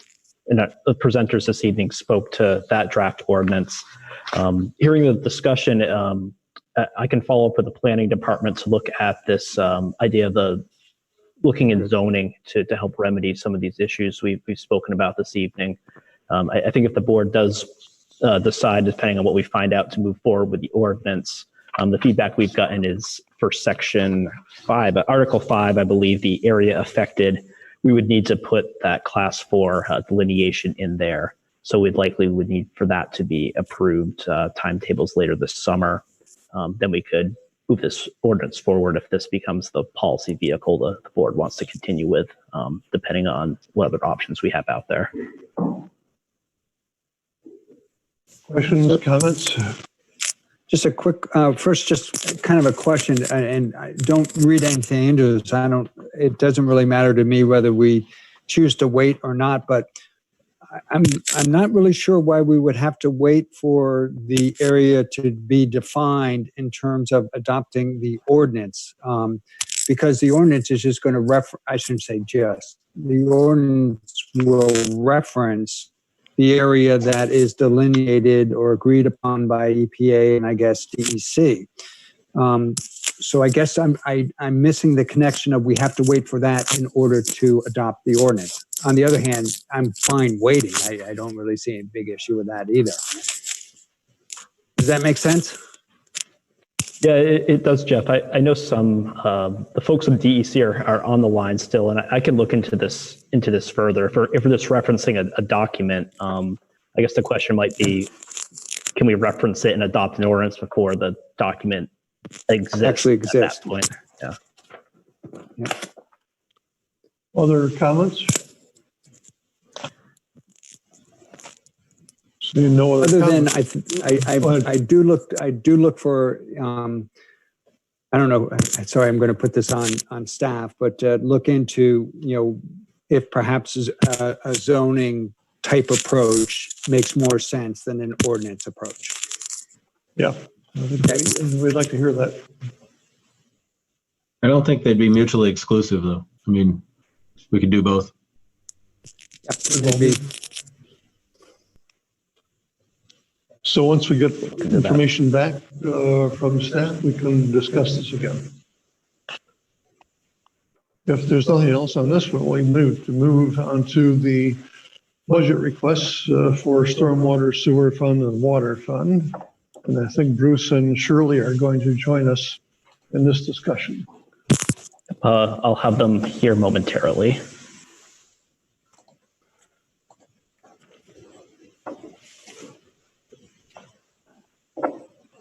the presenters this evening spoke to that draft ordinance. Hearing the discussion, I can follow up with the planning department to look at this idea of looking in zoning to help remedy some of these issues we've spoken about this evening. I think if the board does decide, depending on what we find out, to move forward with the ordinance, the feedback we've gotten is for section 5, article 5, I believe the area affected, we would need to put that class 4 delineation in there. So would need for that to be approved timetables later this summer. Then we could move this ordinance forward if this becomes the policy vehicle the board wants to continue with, depending on what other options we have out there. Questions, comments? Just a quick, first, just kind of a question, and I don't read anything into this. It doesn't really matter to me whether we choose to wait or not, but I'm not really sure why we would have to wait for the area to be defined in terms of adopting the ordinance, because the ordinance is just going to I shouldn't say just, the ordinance will reference the area that is delineated or agreed upon by EPA and I guess DEC. So I guess I'm missing the connection of we have to wait for that in order to adopt the ordinance. On the other hand, I'm fine waiting. I don't really see a big issue with that either. Does that make sense? Yeah, it does, Jeff. I know some the folks from DEC are on the line still, and I can look into this further. If we're just referencing a document, I guess the question might be, can we reference it and adopt an ordinance before the document actually exists at that point? Yeah. Other comments? So you know, other than I do look for I don't know. Sorry, I'm going to put this on staff, but look into if perhaps a zoning type approach makes more sense than an ordinance approach. Yeah, we'd like to hear that. I don't think they'd be mutually exclusive, though. I mean, we could do both. Maybe. So once we get information back from staff, we can discuss this again. If there's nothing else on this one, we move on to the budget requests for stormwater, sewer fund, and water fund. And I think Bruce and Shirley are going to join us in this discussion. I'll have them here momentarily.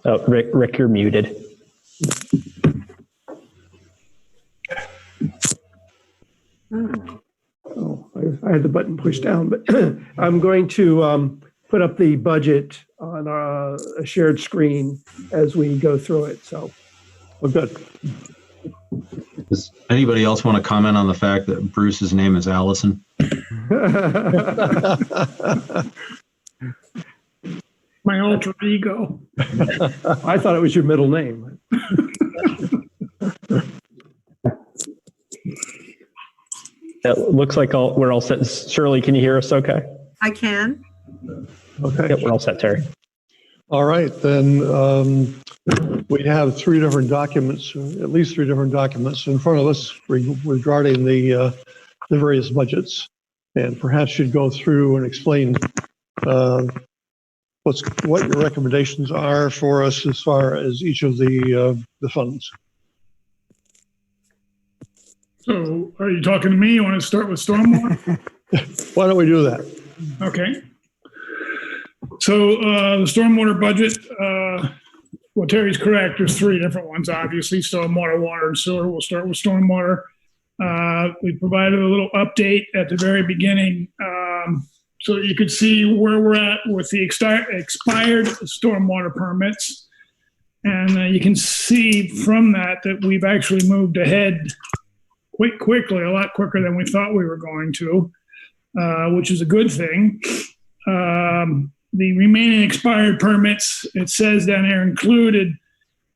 Oh, Rick, you're muted. Oh, I had the button pushed down, but I'm going to put up the budget on a shared screen as we go through it. So, good. Does anybody else want to comment on the fact that Bruce's name is Allison? My alter ego. I thought it was your middle name. It looks like we're all set. Shirley, can you hear us okay? I can. Okay. Yep, we're all set, Terry. All right, then we have three different documents, at least three different documents in front of us regarding the various budgets, and perhaps should go through and explain what your recommendations are for us as far as each of the funds. So are you talking to me? You want to start with stormwater? Why don't we do that? Okay. So the stormwater budget, well, Terry's correct. There's three different ones, obviously. Stormwater, water, and sewer. We'll start with stormwater. We provided a little update at the very beginning so that you could see where we're at with the expired stormwater permits. And you can see from that we've actually moved ahead quite quickly, a lot quicker than we thought we were going to, which is a good thing. The remaining expired permits, it says down there, included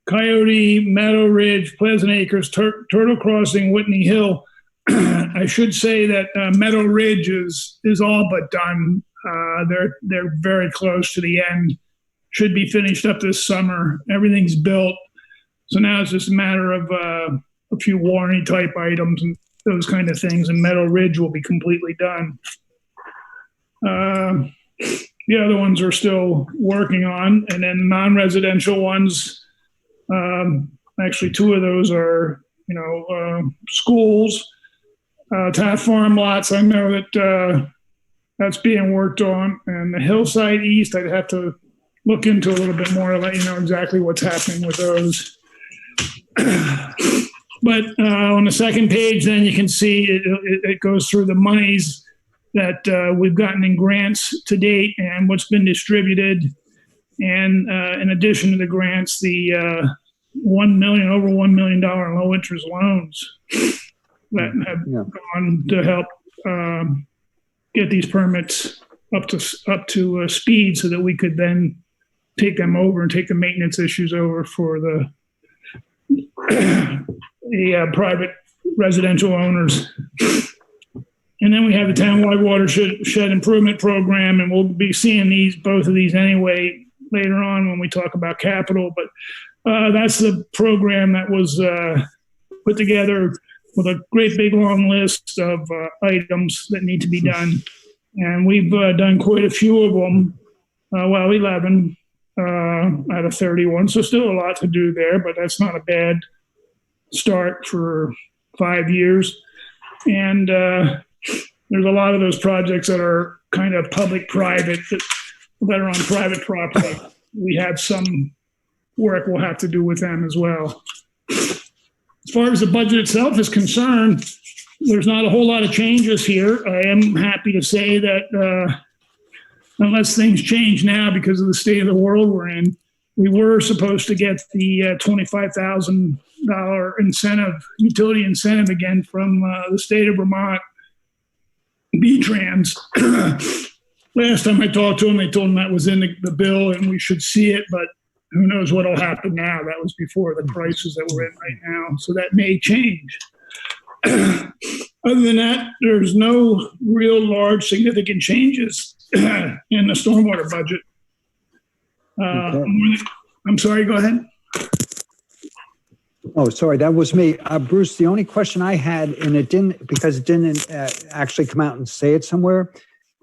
Coyote, Meadow Ridge, Pleasant Acres, Turtle Crossing, Whitney Hill. I should say that Meadow Ridge is all but done. They're very close to the end. Should be finished up this summer. Everything's built. So now it's just a matter of a few warranty type items and those kind of things, and Meadow Ridge will be completely done. The other ones are still working on, and then the non-residential ones, actually two of those are, schools, Taft Farm lots. I know that that's being worked on, and the Hillside East, I'd have to look into a little bit more to let you know exactly what's happening with those. But on the second page, then you can see it goes through the monies that we've gotten in grants to date and what's been distributed. And in addition to the grants, the over $1 million low interest loans that have gone to help get these permits up to speed so that we could then take them over and take the maintenance issues over for the private residential owners. And then we have the townwide watershed improvement program, and we'll be seeing both of these anyway later on when we talk about capital. But that's the program that was put together with a great big long list of items that need to be done. And we've done quite a few of them, 11 out of 31. So still a lot to do there, but that's not a bad start for 5 years. And there's a lot of those projects that are kind of public-private that are on private property. We have some work we'll have to do with them as well. As far as the budget itself is concerned, there's not a whole lot of changes here. I am happy to say that unless things change now because of the state of the world we're in, we were supposed to get the $25,000 utility incentive again from the state of Vermont, B-Trans. Last time I talked to them, they told them that was in the bill and we should see it, but who knows what will happen now. That was before the crisis that we're in right now, so that may change. Other than that, there's no real large significant changes in the stormwater budget. I'm sorry, go ahead. Oh, sorry, that was me. Bruce, the only question I had, and it didn't actually come out and say it somewhere,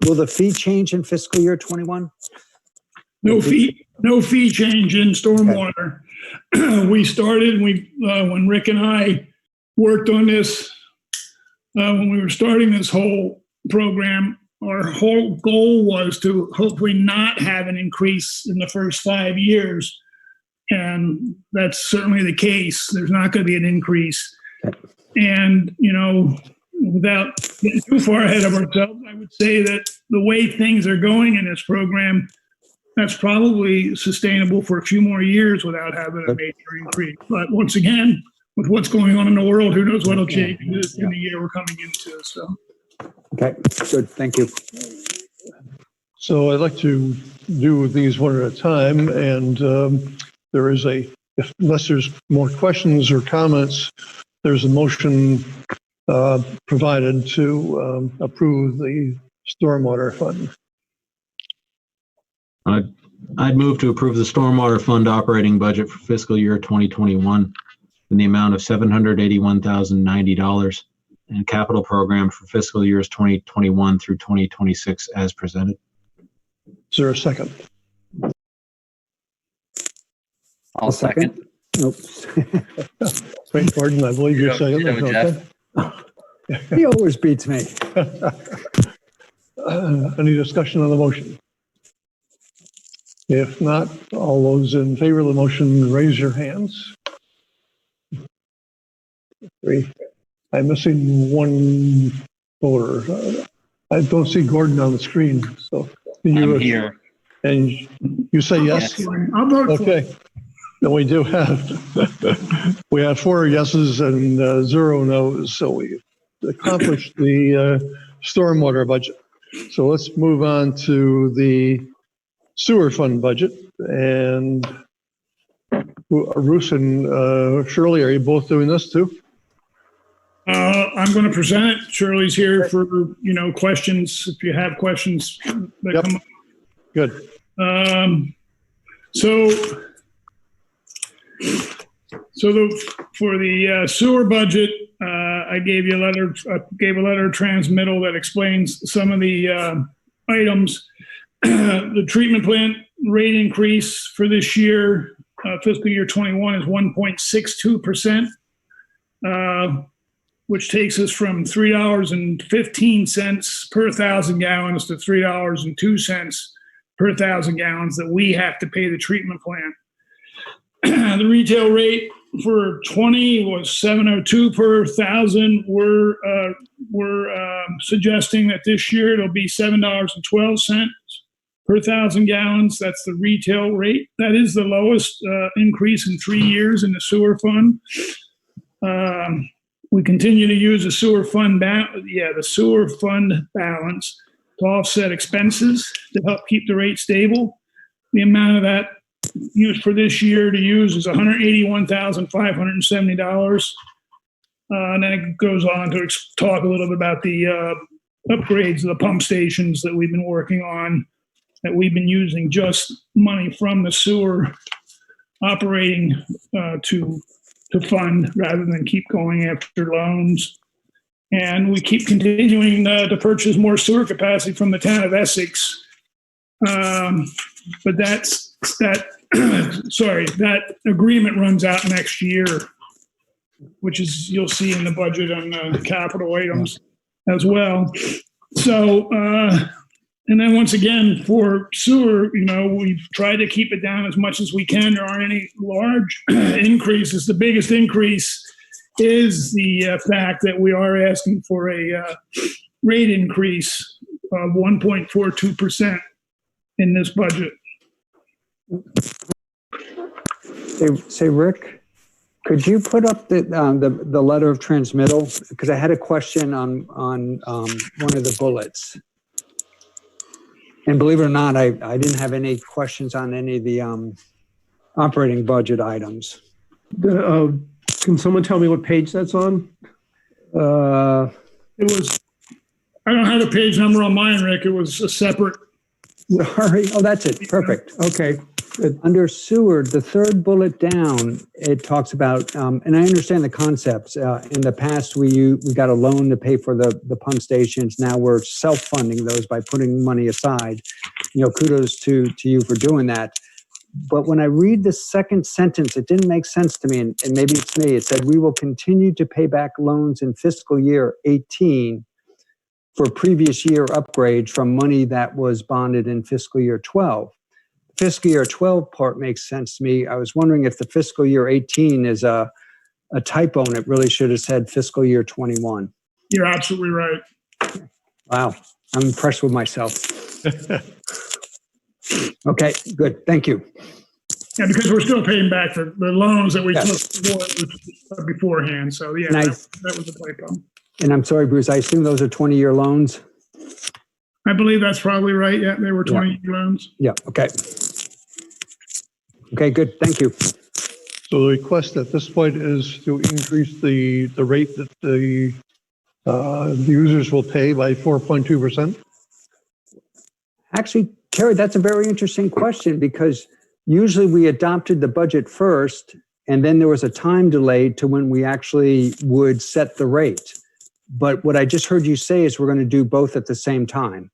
will the fee change in fiscal year 21? No fee change in stormwater. Okay. We started, when Rick and I worked on this, when we were starting this whole program, our whole goal was to hopefully not have an increase in the first 5 years. And that's certainly the case. There's not going to be an increase. And, without getting too far ahead of ourselves, I would say that the way things are going in this program, that's probably sustainable for a few more years without having a major increase. But once again, with what's going on in the world, who knows what'll change in the year we're coming into. So. Okay, good. Thank you. So I'd like to do these one at a time, and there is unless there's more questions or comments, there's a motion provided to approve the stormwater fund. I'd move to approve the stormwater fund operating budget for fiscal year 2021 in the amount of $781,090 and capital program for fiscal years 2021 through 2026 as presented. Is there a second? I'll second. Nope. Wait, Gordon, I believe you're second. Okay. He always beats me. Any discussion on the motion? If not, all those in favor of the motion, raise your hands. 3. I'm missing one voter. I don't see Gordon on the screen, so I'm here. And you say yes? I'll vote for it. Okay. Then we do have 4 yeses and 0 no's, so we accomplished the stormwater budget. So let's move on to the sewer fund budget. And Bruce and Shirley, are you both doing this too? I'm going to present it. Shirley's here for, questions. If you have questions that come up. Good. For the sewer budget, I gave you a letter of transmittal that explains some of the items. The treatment plant rate increase for this year, fiscal year 21, is 1.62%, which takes us from $3.15 per 1,000 gallons to $3.02 per 1,000 gallons that we have to pay the treatment plant. The retail rate for 20 was $7.02 per 1,000. We're suggesting that this year it'll be $7.12 per 1,000 gallons. That's the retail rate. That is the lowest increase in 3 years in the sewer fund. We continue to use the sewer fund balance to offset expenses to help keep the rate stable. The amount of that used for this year to use is $181,570. And then it goes on to talk a little bit about the upgrades of the pump stations that we've been working on, that we've been using just money from the sewer operating to fund rather than keep going after loans. And we keep continuing to purchase more sewer capacity from the town of Essex. But that agreement runs out next year, which is, you'll see in the budget on capital items as well. So, and then once again, for sewer, we've tried to keep it down as much as we can. There aren't any large increases. The biggest increase is the fact that we are asking for a rate increase of 1.42% in this budget. Say, Rick, could you put up the letter of transmittal? Because I had a question on one of the bullets. And believe it or not, I didn't have any questions on any of the operating budget items. Can someone tell me what page that's on? I don't have a page number on mine, Rick. It was a separate. Sorry. Oh, that's it. Perfect. Okay. Under sewer, the third bullet down, it talks about, and I understand the concepts. In the past, we got a loan to pay for the pump stations. Now we're self-funding those by putting money aside. Kudos to you for doing that. But when I read the second sentence, it didn't make sense to me, and maybe it's me. It said, we will continue to pay back loans in fiscal year 18 for previous year upgrade from money that was bonded in fiscal year 12. Fiscal year 12 part makes sense to me. I was wondering if the fiscal year 18 is a typo, and it really should have said fiscal year 21. You're absolutely right. Wow. I'm impressed with myself. Okay, good. Thank you. Yeah, because we're still paying back the loans that we took beforehand. So yeah, that was a typo. And I'm sorry, Bruce, I assume those are 20-year loans? I believe that's probably right. Yeah, they were 20-year loans. Yeah, okay. Okay, good, thank you. So the request at this point is to increase the rate that the users will pay by 4.2%. Actually, Terry, that's a very interesting question because usually we adopted the budget first and then there was a time delay to when we actually would set the rate. But what I just heard you say is we're going to do both at the same time.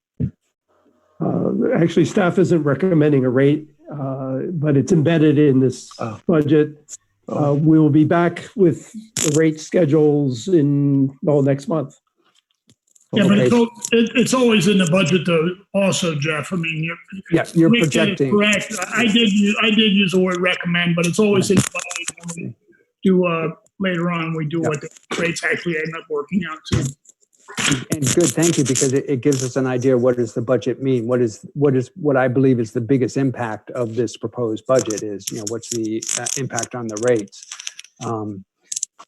Actually, staff isn't recommending a rate, but it's embedded in this budget. We will be back with the rate schedules in next month. Yeah, but it's always in the budget though also, Jeff. I mean, you're projecting. Correct. I did use the word recommend, but it's always in the budget. When we do later on, we do what the rates actually end up working out to. And good, thank you, because it gives us an idea what does the budget mean? What I believe is the biggest impact of this proposed budget is, what's the impact on the rates?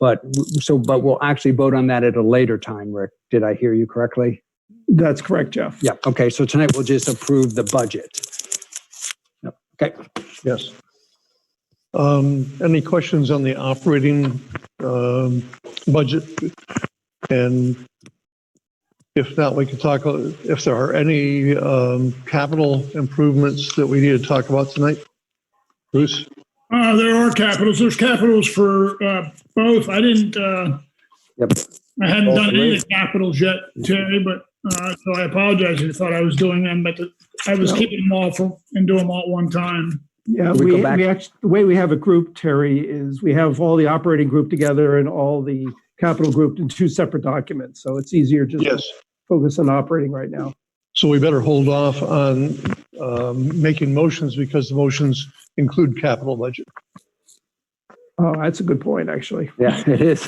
But we'll actually vote on that at a later time, Rick. Did I hear you correctly? That's correct, Jeff. Yeah. Okay. So tonight we'll just approve the budget. Yep. Okay. Yes. Any questions on the operating budget? And if not, we could talk if there are any capital improvements that we need to talk about tonight. Bruce? There are capitals. There's capitals for both. I didn't. I hadn't done any of the capitals yet, Terry, but so I apologize if you thought I was doing them, but I was keeping them all and doing them all at one time. Yeah, we actually, the way we have it grouped, Terry, is we have all the operating group together and all the capital grouped in two separate documents. So it's easier to focus on operating right now. So we better hold off on making motions because the motions include capital budget. Oh, that's a good point, actually. Yeah, it is.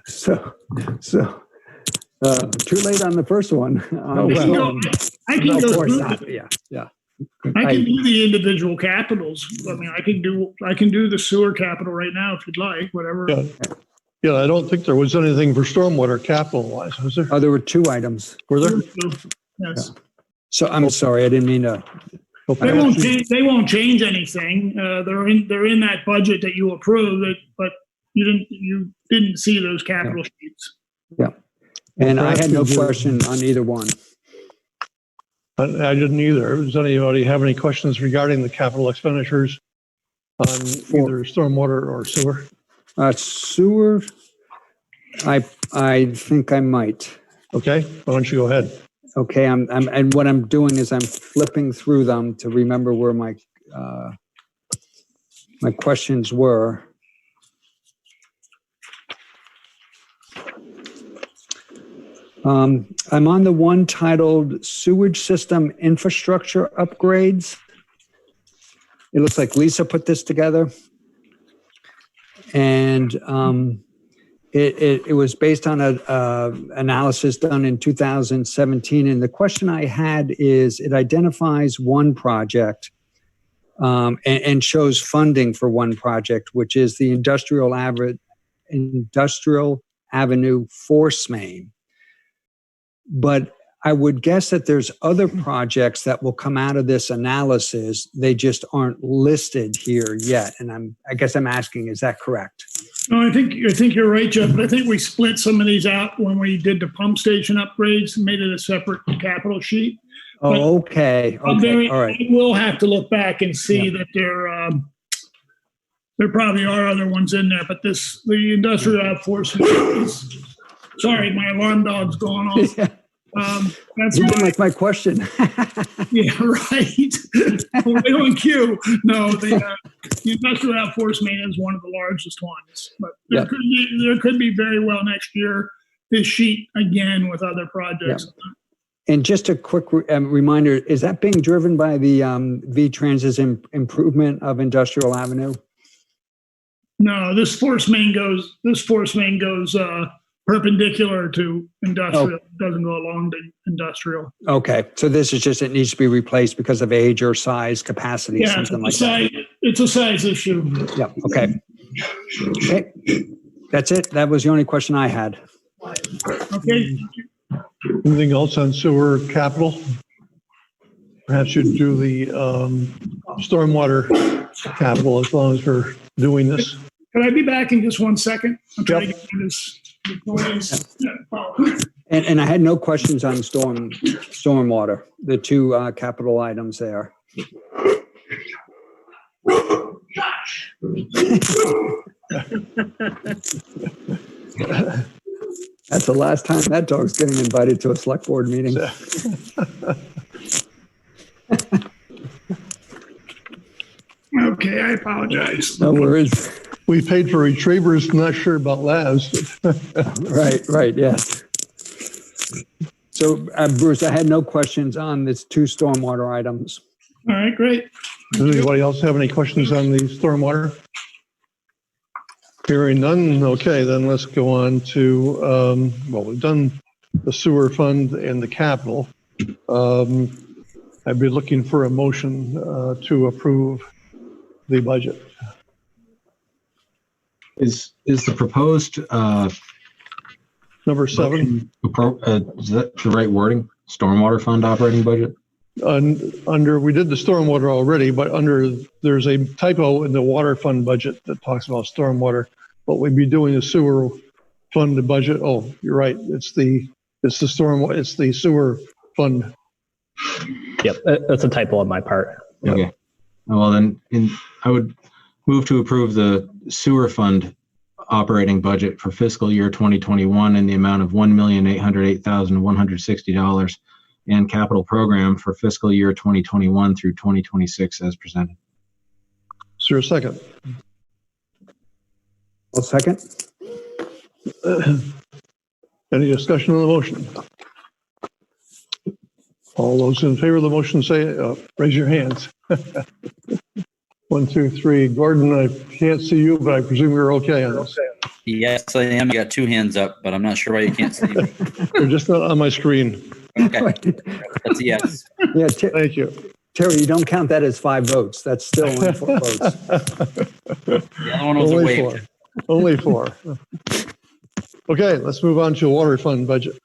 so too late on the first one. I can go through I can do the individual capitals. I mean, I can do the sewer capital right now if you'd like, whatever. Yeah, I don't think there was anything for stormwater capital wise, was there? Oh, there were two items. Were there? Yes. Yeah. So I'm sorry, I didn't mean to. They won't change anything. They're in that budget that you approved, but you didn't see those capital sheets. Yeah, and I had no question on either one. I didn't either. Does anybody have any questions regarding the capital expenditures on either stormwater or sewer? Sewer, I think I might. Okay, why don't you go ahead? Okay, and what I'm doing is I'm flipping through them to remember where my my questions were. I'm on the one titled Sewage System Infrastructure Upgrades. It looks like Lisa put this together. And it was based on an analysis done in 2017. And the question I had is, it identifies one project and shows funding for one project, which is the Industrial Avenue Force Main. But I would guess that there's other projects that will come out of this analysis. They just aren't listed here yet. And I guess I'm asking, is that correct? No, I think you're right, Jeff. But I think we split some of these out when we did the pump station upgrades and made it a separate capital sheet. Oh, okay. All right. I will have to look back and see that there probably are other ones in there. But the industrial outforcing. Sorry, my alarm dog's going off. Yeah. That's you didn't like my question. Yeah, right. Right on cue. No, the industrial outforcement is one of the largest ones, but there could be very well next year this sheet again with other projects. Yeah. And just a quick reminder: is that being driven by the V-Trans's improvement of Industrial Avenue? No, this force main goes perpendicular to industrial. It doesn't go along the industrial. Okay, so this is just, it needs to be replaced because of age or size, capacity, Yeah, something like that. it's a size issue. Yeah, okay. Okay, that's it. That was the only question I had. Okay. Anything else on sewer capital? Perhaps you'd do the stormwater capital as long as we're doing this. Can I be back in just 1 second? I'm trying Yep. to get to this. And I had no questions on stormwater, the two capital items there. That's the last time that dog's getting invited to a select board meeting. Okay, I apologize. No worries. We paid for retrievers, not sure about labs. Right, yes. So, Bruce, I had no questions on these two stormwater items. All right, great. Does anybody else have any questions on the stormwater? Hearing none, okay, then let's go on to, well, we've done the sewer fund and the capital. I'd be looking for a motion to approve the budget. Is the proposed Number 7, is that the right wording? Stormwater fund operating budget? under, we did the stormwater already, but there's a typo in the water fund budget that talks about stormwater, but we'd be doing the sewer fund budget. Oh, you're right. It's the sewer fund. Yep, that's a typo on my part. Okay. Well, then I would move to approve the sewer fund operating budget for fiscal year 2021 in the amount of $1,808,160 and capital program for fiscal year 2021 through 2026 as presented. Is there a second? Well, second. Any discussion on the motion? All those in favor of the motion say, raise your hands. 1, 2, 3. Gordon, I can't see you, but I presume you're okay on this. Yes, I am. I got 2 hands up, but I'm not sure why you can't see me. They're just not on my screen. Okay, that's a yes. Yeah, Thank you. Terry, you don't count that as 5 votes. That's still only 4 votes. The other one was a Only wave. 4. Only 4. Okay, let's move on to water fund budget.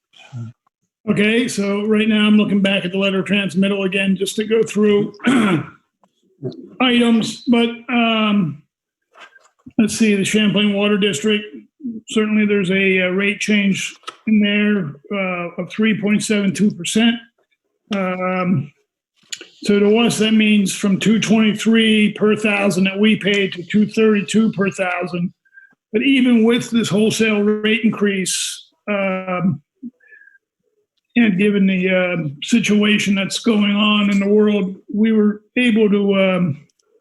Okay, so right now I'm looking back at the letter of transmittal again, just to go through items, but let's see, the Champlain Water District, certainly there's a rate change in there of 3.72%. So to us, that means from 223 per thousand that we paid to 232 per thousand. But even with this wholesale rate increase, and given the situation that's going on in the world, we were able to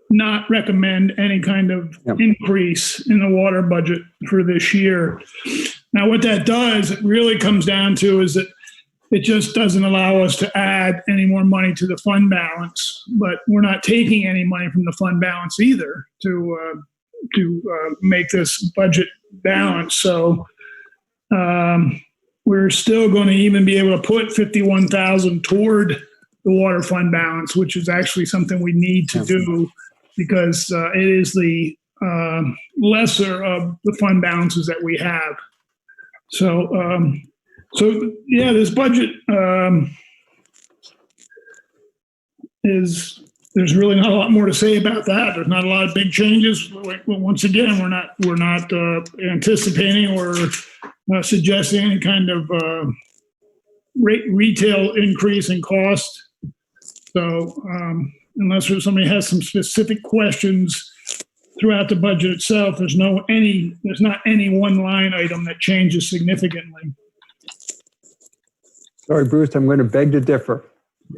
not recommend any kind of increase in the water budget for this year. Now, what that does, it really comes down to is that it just doesn't allow us to add any more money to the fund balance, but we're not taking any money from the fund balance either to make this budget balanced. So we're still going to even be able to put $51,000 toward the water fund balance, which is actually something we need to do because it is the lesser of the fund balances that we have. So yeah, this budget there's really not a lot more to say about that. There's not a lot of big changes. Once again, we're not anticipating or suggesting any kind of retail increase in cost. So unless somebody has some specific questions throughout the budget itself, there's not any one line item that changes significantly. Sorry, Bruce, I'm going to beg to differ.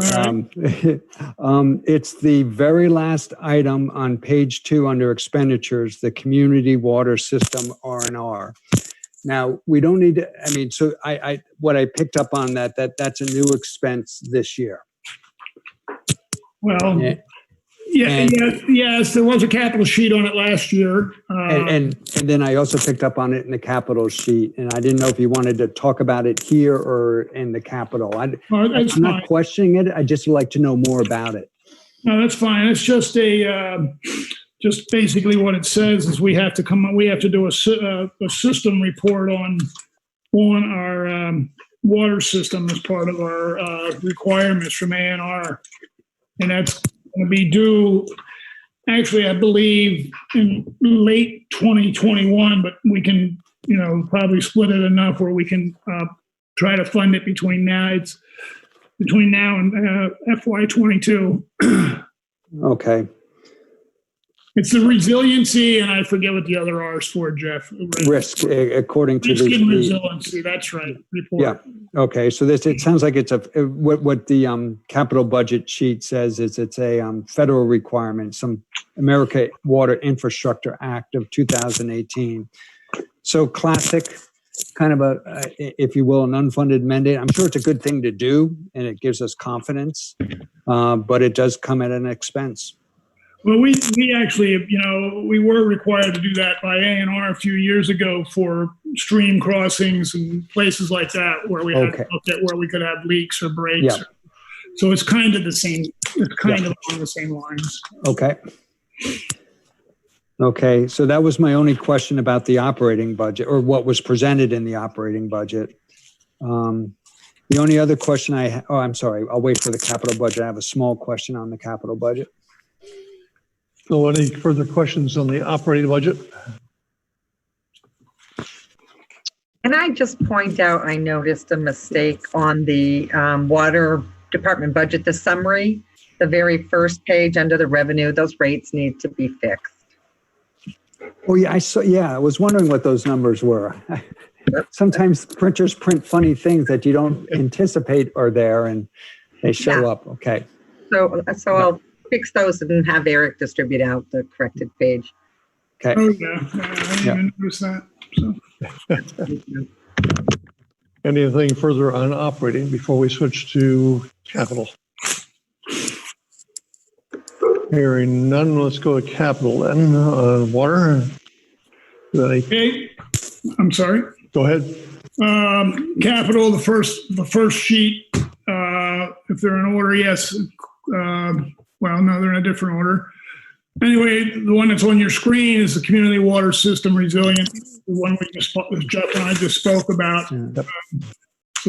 It's the very last item on page 2 under expenditures, the community water system R&R. Now, we don't need to, I mean, so what I picked up on that's a new expense this year. Well, Yes, there was a capital sheet on it last year. And then I also picked up on it in the capital sheet, and I didn't know if you wanted to talk about it here or in the capital. I'm not questioning it. I just like to know more about it. No, that's fine. It's just just basically what it says is we have to do a system report on our water system as part of our requirements from A&R, and that's going to be due. Actually, I believe in late 2021, but we can, probably split it enough where we can try to fund it between now. It's between now and FY22. Okay. It's the resiliency, and I forget what the other R is for, Jeff. Risk, according to risk and resiliency. That's right. Report. Yeah. Okay. So it sounds like it's what the capital budget sheet says is it's a federal requirement, some America Water Infrastructure Act of 2018. So classic, kind of if you will, an unfunded mandate. I'm sure it's a good thing to do, and it gives us confidence, but it does come at an expense. Well, we actually, we were required to do that by A&R a few years ago for stream crossings and places like that where we had to look at where we could have leaks or breaks. Yeah. So it's kind of the same. It's kind of along the same lines. Okay. Okay. So that was my only question about the operating budget, or what was presented in the operating budget. The only other question I'm sorry, I'll wait for the capital budget. I have a small question on the capital budget. So any further questions on the operating budget? Can I just point out, I noticed a mistake on the water department budget, the summary, the very first page under the revenue, those rates need to be fixed. Oh yeah, I was wondering what those numbers were. Sometimes printers print funny things that you don't anticipate are there, and they show up. Okay. So I'll fix those and have Eric distribute out the corrected page. Okay. Oh yeah, I didn't even notice that. So. Anything further on operating before we switch to capital? Hearing none, let's go to capital then. Water. Okay. I'm sorry. Go ahead. Capital, the first sheet. If they're in order, yes. Well, no, they're in a different order. Anyway, the one that's on your screen is the community water system resilience, the one Jeff and I just spoke about. So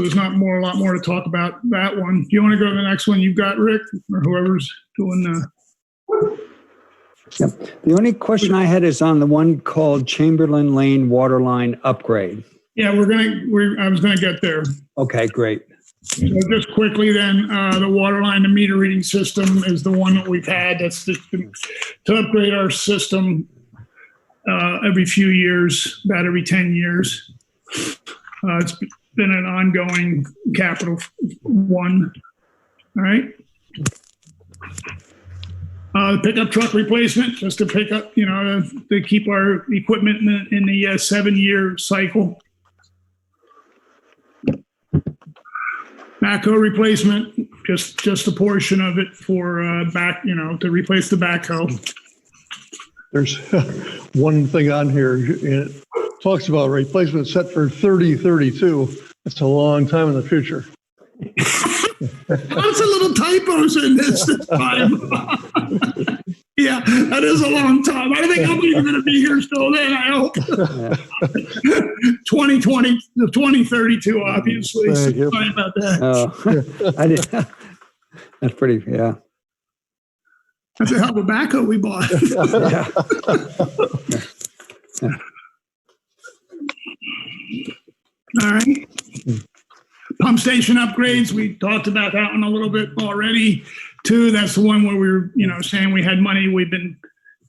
there's a lot more to talk about that one. Do you want to go to the next one you've got, Rick, or whoever's doing the... Yep. The only question I had is on the one called Chamberlain Lane Waterline Upgrade. Yeah, I was going to get there. Okay, great. So just quickly then, the water line, the meter reading system is the one that we've had. That's to upgrade our system every few years, about every 10 years. It's been an ongoing capital one. All right. The pickup truck replacement, just to pick up, to keep our equipment in the 7-year cycle. Backhoe replacement, just a portion of it for to replace the backhoe. There's one thing on here. It talks about replacement set for 3032. That's a long time in the future. Lots of little typos in this time. Yeah, that is a long time. I think I'm even going to be here still then, I hope. 2032, obviously. So sorry about that. I did. That's pretty, yeah. That's a hell of a backhoe we bought. All right. Pump station upgrades, we talked about that one a little bit already too. That's the one where we were, saying we had money we've been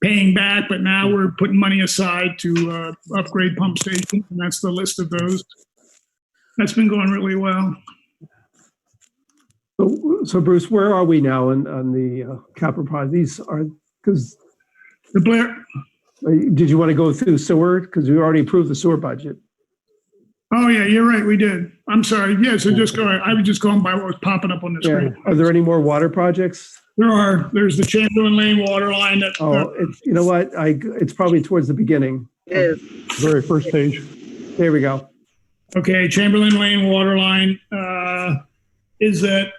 paying back, but now we're putting money aside to upgrade pump stations, and that's the list of those. That's been going really well. So Bruce, where are we now on the capital project? These are, because the Blair. Did you want to go through sewer? Because we already approved the sewer budget. Oh yeah, you're right. We did. I'm sorry. Yeah, so just go ahead. I was just going by what was popping up on the screen. Are there any more water projects? There's the Chamberlain Lane water line that. It's, you know what? It's probably towards the beginning. It is. Very first page. There we go. Okay, Chamberlain Lane water line is that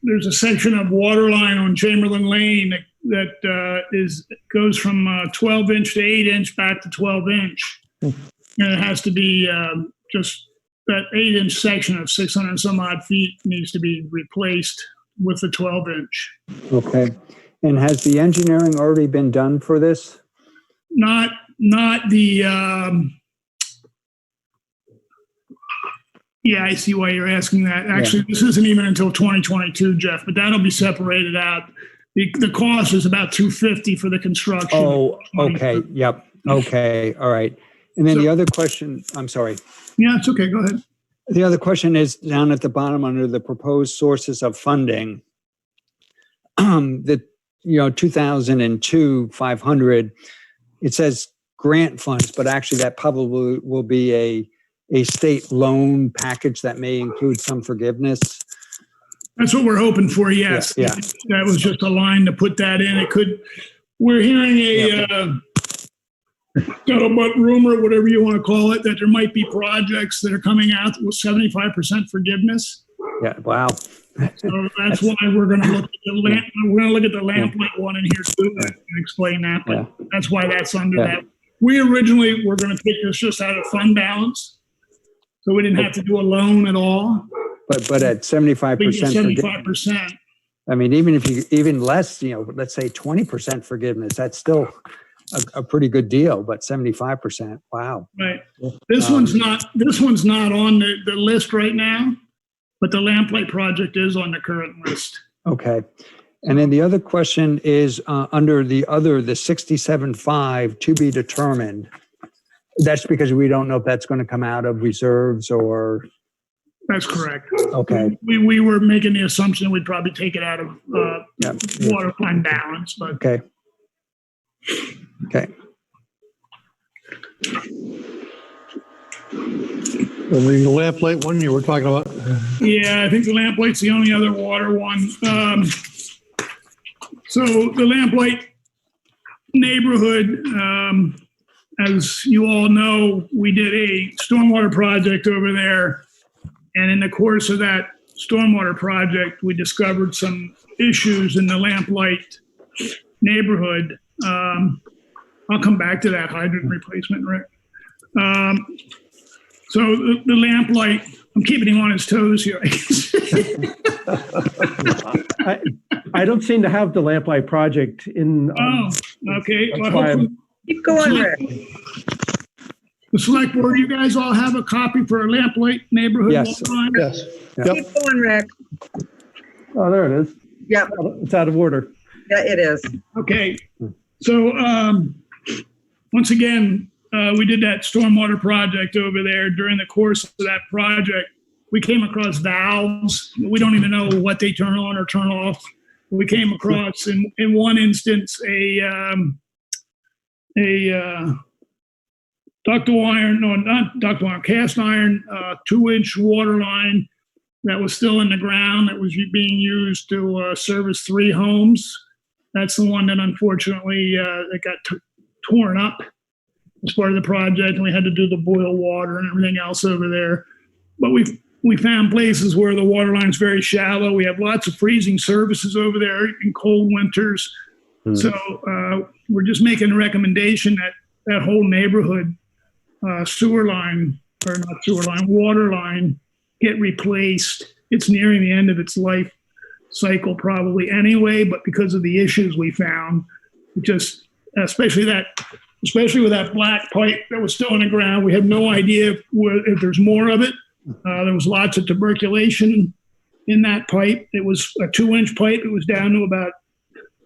there's a section of water line on Chamberlain Lane that goes from 12-inch to 8-inch back to 12-inch. And it has to be just that 8-inch section of 600 and some odd feet needs to be replaced with the 12-inch. Okay. And has the engineering already been done for this? Not the. Yeah, I see why you're asking that. Actually, This isn't even until 2022, Jeff, but that'll be separated out. The cost is about $250 for the construction. Oh, okay. Yep. Okay. All right. And then the other question, I'm sorry. Yeah, it's okay. Go ahead. The other question is down at the bottom under the proposed sources of funding. The 2002 500. It says grant funds, but actually that probably will be a state loan package that may include some forgiveness. That's what we're hoping for. Yes. Yeah. That was just a line to put that in. We're hearing a scuttlebutt rumor, whatever you want to call it, that there might be projects that are coming out with 75% forgiveness. Yeah. Wow. So that's why we're going to look at the lamplight one in here too and explain that. But that's why that's under that. We originally were going to take this just out of fund balance, so we didn't have to do a loan at all. But at 75%. 75%. I mean, even less, let's say 20% forgiveness, that's still a pretty good deal. But 75%, wow. Right. This one's not on the list right now, but the lamplight project is on the current list. Okay. And then the other question is under the 67.5 to be determined. That's because we don't know if that's going to come out of reserves or. That's correct. Okay. We were making the assumption we'd probably take it out of water fund balance, but. Okay. Okay. And the lamplight one you were talking about? Yeah, I think the lamplight's the only other water one. So the lamplight neighborhood, as you all know, we did a stormwater project over there. And in the course of that stormwater project, we discovered some issues in the lamplight neighborhood. I'll come back to that hydrant replacement, Rick. So the lamplight, I'm keeping him on his toes here. I don't seem to have the lamplight project in. Okay. Keep going, Rick. The select board, you guys all have a copy for a lamplight neighborhood? Yes. Yes. Yep. Keep going, Rick. Oh, there it is. Yeah, It's out of order. yeah, it is. Okay. So once again, we did that stormwater project over there. During the course of that project, we came across valves. We don't even know what they turn on or turn off. We came across in one instance a ductile iron, no, not ductile iron, cast iron 2-inch water line that was still in the ground that was being used to service 3 homes. That's the one that unfortunately that got torn up as part of the project, and we had to do the boil water and everything else over there. But we found places where the water line's very shallow. We have lots of freezing surfaces over there in cold winters. So we're just making a recommendation that that whole neighborhood sewer line, or not sewer line, water line get replaced. It's nearing the end of its life cycle probably anyway, but because of the issues we found, just especially with that black pipe that was still in the ground, we had no idea if there's more of it. There was lots of tuberculation in that pipe. It was a 2-inch pipe. It was down to about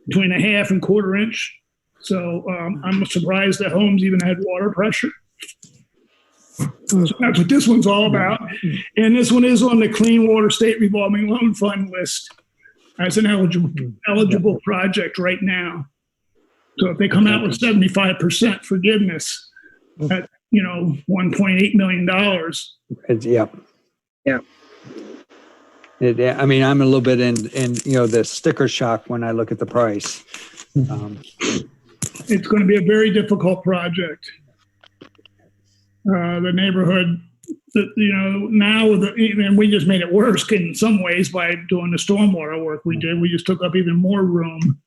between a half and quarter inch. So I'm surprised that homes even had water pressure. So that's what this one's all about. And this one is on the Clean Water State Revolving Loan Fund list as an eligible project right now. So if they come out with 75% forgiveness at, $1.8 million. Yeah. Yeah. I mean, I'm a little bit in the sticker shock when I look at the price. It's going to be a very difficult project. The neighborhood, now and we just made it worse in some ways by doing the stormwater work we did. We just took up even more room.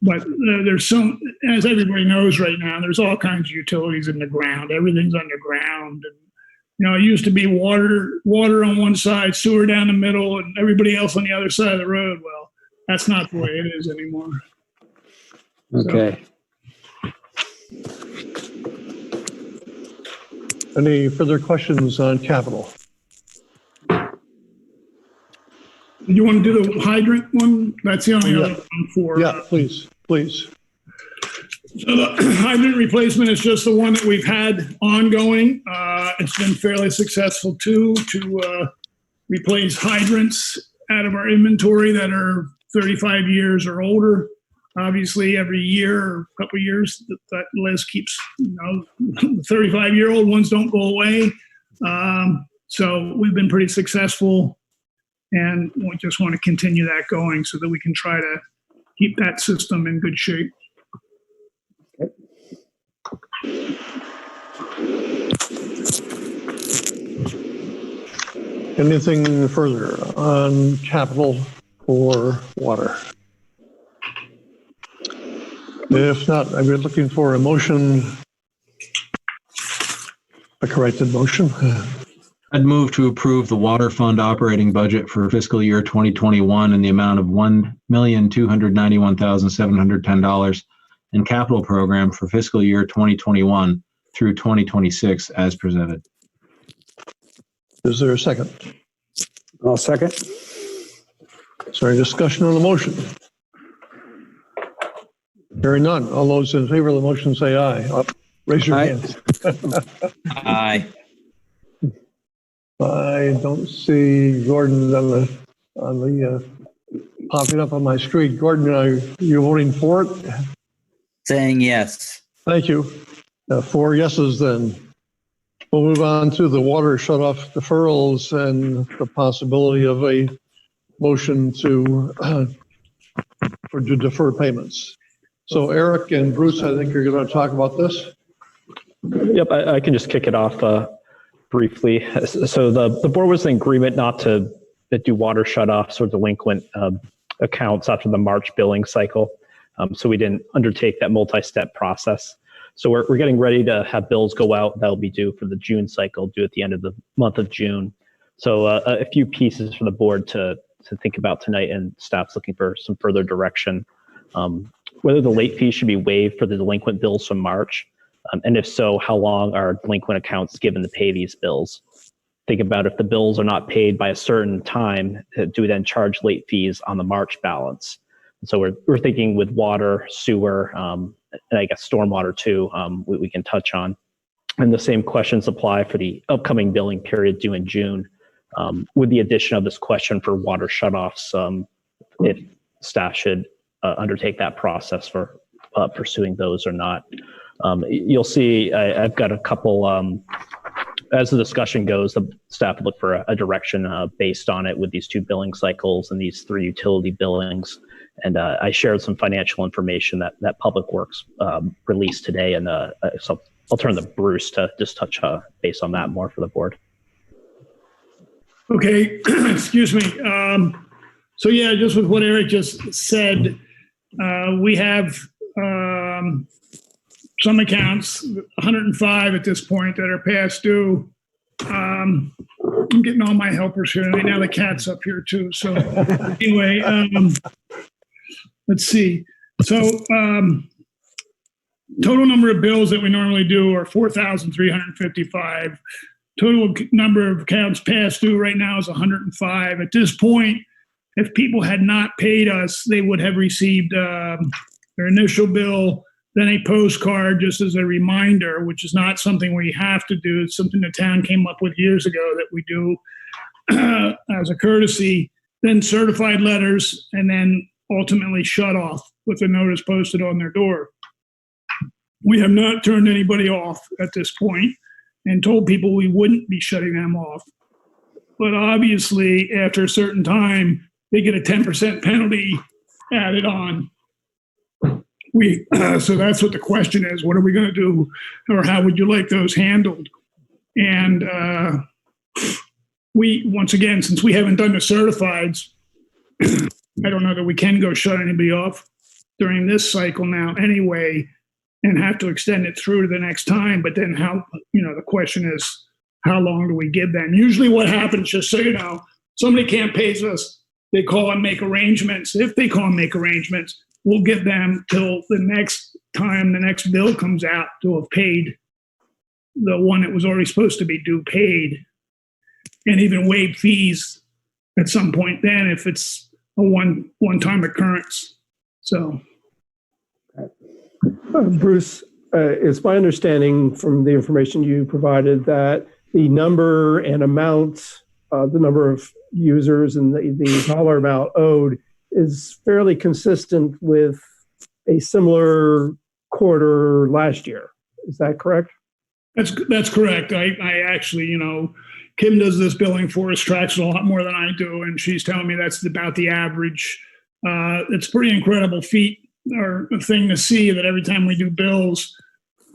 But there's as everybody knows right now, there's all kinds of utilities in the ground. Everything's underground. And, it used to be water on one side, sewer down the middle, and everybody else on the other side of the road. Well, that's not the way it is anymore. Okay. Any further questions on capital? You want to do the hydrant one? That's the only other one for. Yeah, please. So the hydrant replacement is just the one that we've had ongoing. It's been fairly successful too, to replace hydrants out of our inventory that are 35 years or older. Obviously, every year or a couple of years, that list keeps, the 35-year-old ones don't go away. So we've been pretty successful, and we just want to continue that going so that we can try to keep that system in good shape. Anything further on capital or water? If not, I've been looking for a motion, a corrected motion. I'd move to approve the water fund operating budget for fiscal year 2021 in the amount of $1,291,710 and capital program for fiscal year 2021 through 2026 as presented. Is there a second? I'll second. Is there any discussion on the motion? Hearing none. All those in favor of the motion say aye. Raise your hands. Aye. I don't see Gordon on the popping up on my screen. Gordon, are you voting for it? Saying yes. Thank you. 4 yeses then. We'll move on to the water shutoff deferrals and the possibility of a motion to defer payments. So Eric and Bruce, I think you're going to talk about this. Yep, I can just kick it off briefly. So the board was in agreement not to do water shutoffs or delinquent accounts after the March billing cycle. So we didn't undertake that multi-step process. So we're getting ready to have bills go out that'll be due for the June cycle, due at the end of the month of June. So a few pieces for the board to think about tonight, and staff's looking for some further direction. Whether the late fee should be waived for the delinquent bills from March, and if so, how long are delinquent accounts given to pay these bills? Think about if the bills are not paid by a certain time, do we then charge late fees on the March balance? So we're thinking with water, sewer, and I guess stormwater too, we can touch on. And the same questions apply for the upcoming billing period due in June, with the addition of this question for water shutoffs, if staff should undertake that process for pursuing those or not. You'll see I've got a couple, as the discussion goes, the staff look for a direction based on it with these 2 billing cycles and these 3 utility billings. And I shared some financial information that Public Works released today. And so I'll turn to Bruce to just touch base on that more for the board. Okay, excuse me. So yeah, just with what Eric just said, we have some accounts, 105 at this point, that are past due. I'm getting all my helpers here tonight. Now the cat's up here too. So anyway, let's see. So total number of bills that we normally do are 4,355. Total number of accounts past due right now is 105. At this point, if people had not paid us, they would have received their initial bill, then a postcard just as a reminder, which is not something we have to do. It's something the town came up with years ago that we do as a courtesy, then certified letters, and then ultimately shut off with a notice posted on their door. We have not turned anybody off at this point and told people we wouldn't be shutting them off. but obviously after a certain time, they get a 10% penalty added on. So that's what the question is. What are we going to do, or how would you like those handled? And once again, since we haven't done the certifieds, I don't know that we can go shut anybody off during this cycle now anyway, and have to extend it through to the next time. But then the question is, how long do we give them? Usually what happens, just so you know, somebody can't pay us, they call and make arrangements. If they call and make arrangements, we'll give them till the next time the next bill comes out to have paid the one that was already supposed to be due paid, and even waive fees at some point then if it's a one-time occurrence. So, Bruce, it's my understanding from the information you provided that the number and amount, the number of users and the dollar amount owed is fairly consistent with a similar quarter last year. Is that correct? That's correct. I actually, Kim does this billing for us, tracks it a lot more than I do, and she's telling me that's about the average. It's a pretty incredible feat or a thing to see that every time we do bills,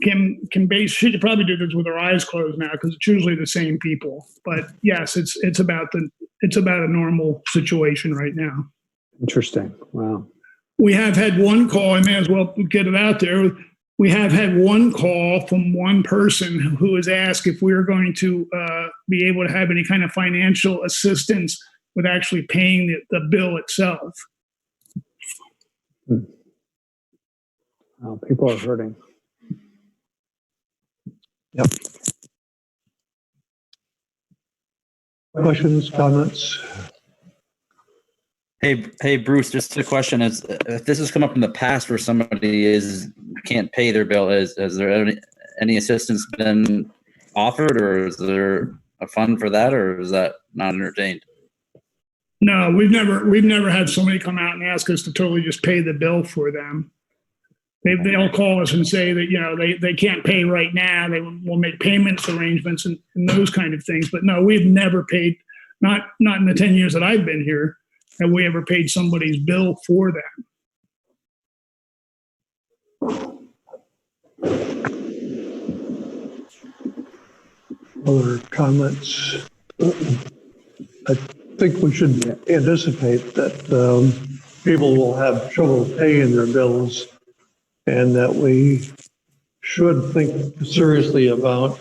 Kim can she could probably do this with her eyes closed now because it's usually the same people. But yes, it's about a normal situation right now. Interesting. Wow. We have had one call. I may as well get it out there. We have had one call from one person who has asked if we are going to be able to have any kind of financial assistance with actually paying the bill itself. Wow, people are hurting. Yep. Questions, comments? Hey, Bruce, just a question is, if this has come up in the past where somebody can't pay their bill, has there any assistance been offered, or is there a fund for that, or is that not entertained? No, we've never had somebody come out and ask us to totally just pay the bill for them. They'll call us and say that, they can't pay right now. They will make payments arrangements and those kind of things. But no, we've never paid, not in the 10 years that I've been here, have we ever paid somebody's bill for them. Other comments? I think we should anticipate that people will have trouble paying their bills, and that we should think seriously about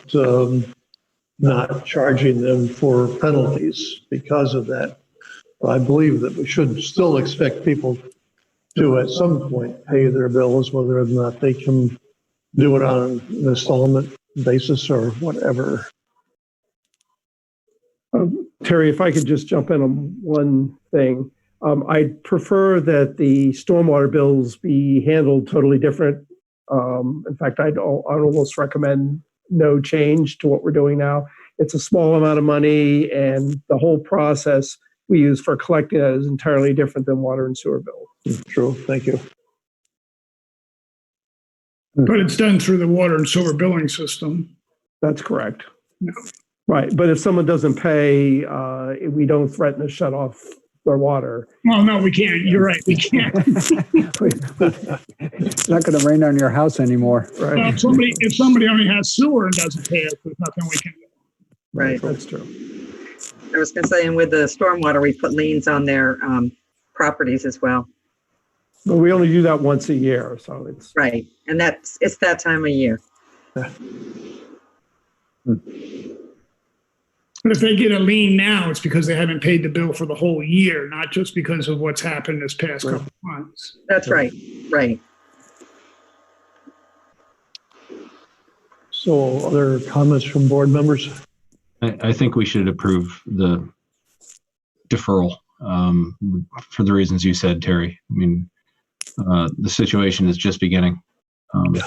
not charging them for penalties because of that. I believe that we should still expect people to at some point pay their bills, whether or not they can do it on an installment basis or whatever. Terry, if I could just jump in on one thing. I'd prefer that the stormwater bills be handled totally different. In fact, I'd almost recommend no change to what we're doing now. It's a small amount of money, and the whole process we use for collecting that is entirely different than water and sewer bills. True, thank you. But it's done through the water and sewer billing system. That's correct. No. Right, but if someone doesn't pay, we don't threaten to shut off their water. Well, no, we can't. You're right. We can't. It's not going to rain on your house anymore. Right. Well, if somebody only has sewer and doesn't pay us, there's nothing we can do. Right. That's true. I was going to say, and with the stormwater, we put liens on their properties as well. But we only do that once a year, so it's right. And it's that time of year. But if they get a lien now, it's because they haven't paid the bill for the whole year, not just because of what's happened this past couple of months. That's right. Right. So other comments from board members? I think we should approve the deferral for the reasons you said, Terry. I mean, the situation is just beginning. Okay.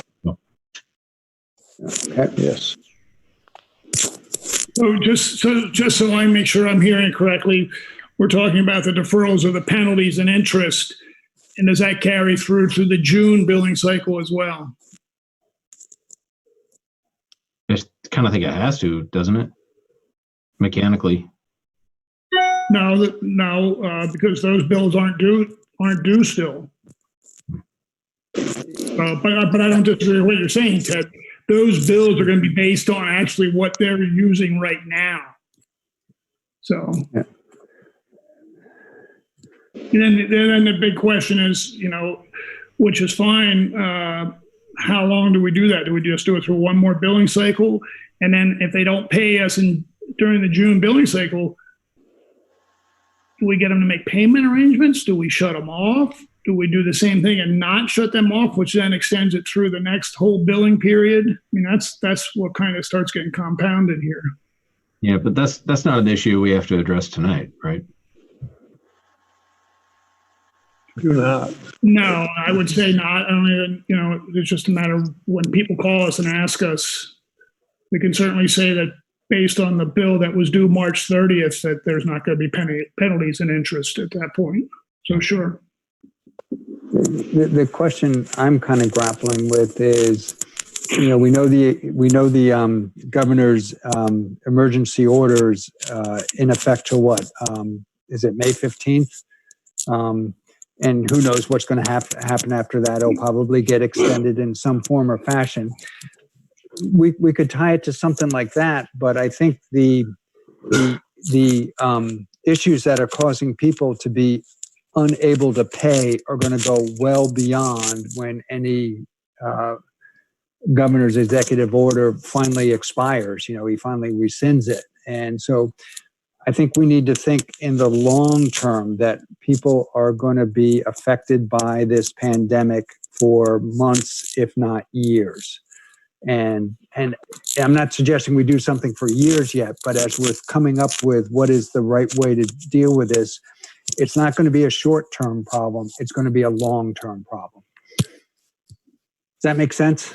Yes. So just so I make sure I'm hearing it correctly, we're talking about the deferrals of the penalties and interest, and does that carry through to the June billing cycle as well? I kind of think it has to, doesn't it? Mechanically. No, because those bills aren't due still. But I don't disagree with what you're saying, Ted. Those bills are going to be based on actually what they're using right now. So, Yeah. and then the big question is, which is fine. How long do we do that? Do we just do it through one more billing cycle? And then if they don't pay us during the June billing cycle, do we get them to make payment arrangements? Do we shut them off? Do we do the same thing and not shut them off, which then extends it through the next whole billing period? I mean, that's what kind of starts getting compounded here. Yeah, but that's not an issue we have to address tonight, right? Do not. No, I would say not. I don't even, it's just a matter of when people call us and ask us, we can certainly say that based on the bill that was due March 30th, that there's not going to be penalties and interest at that point. So sure. The question I'm kind of grappling with is, we know the governor's emergency orders in effect till what? Is it May 15th? And who knows what's going to happen after that? It'll probably get extended in some form or fashion. We could tie it to something like that, but I think the issues that are causing people to be unable to pay are going to go well beyond when any governor's executive order finally expires. He finally rescinds it. And so I think we need to think in the long term that people are going to be affected by this pandemic for months, if not years. And I'm not suggesting we do something for years yet, but as we're coming up with what is the right way to deal with this, it's not going to be a short-term problem. It's going to be a long-term problem. Does that make sense?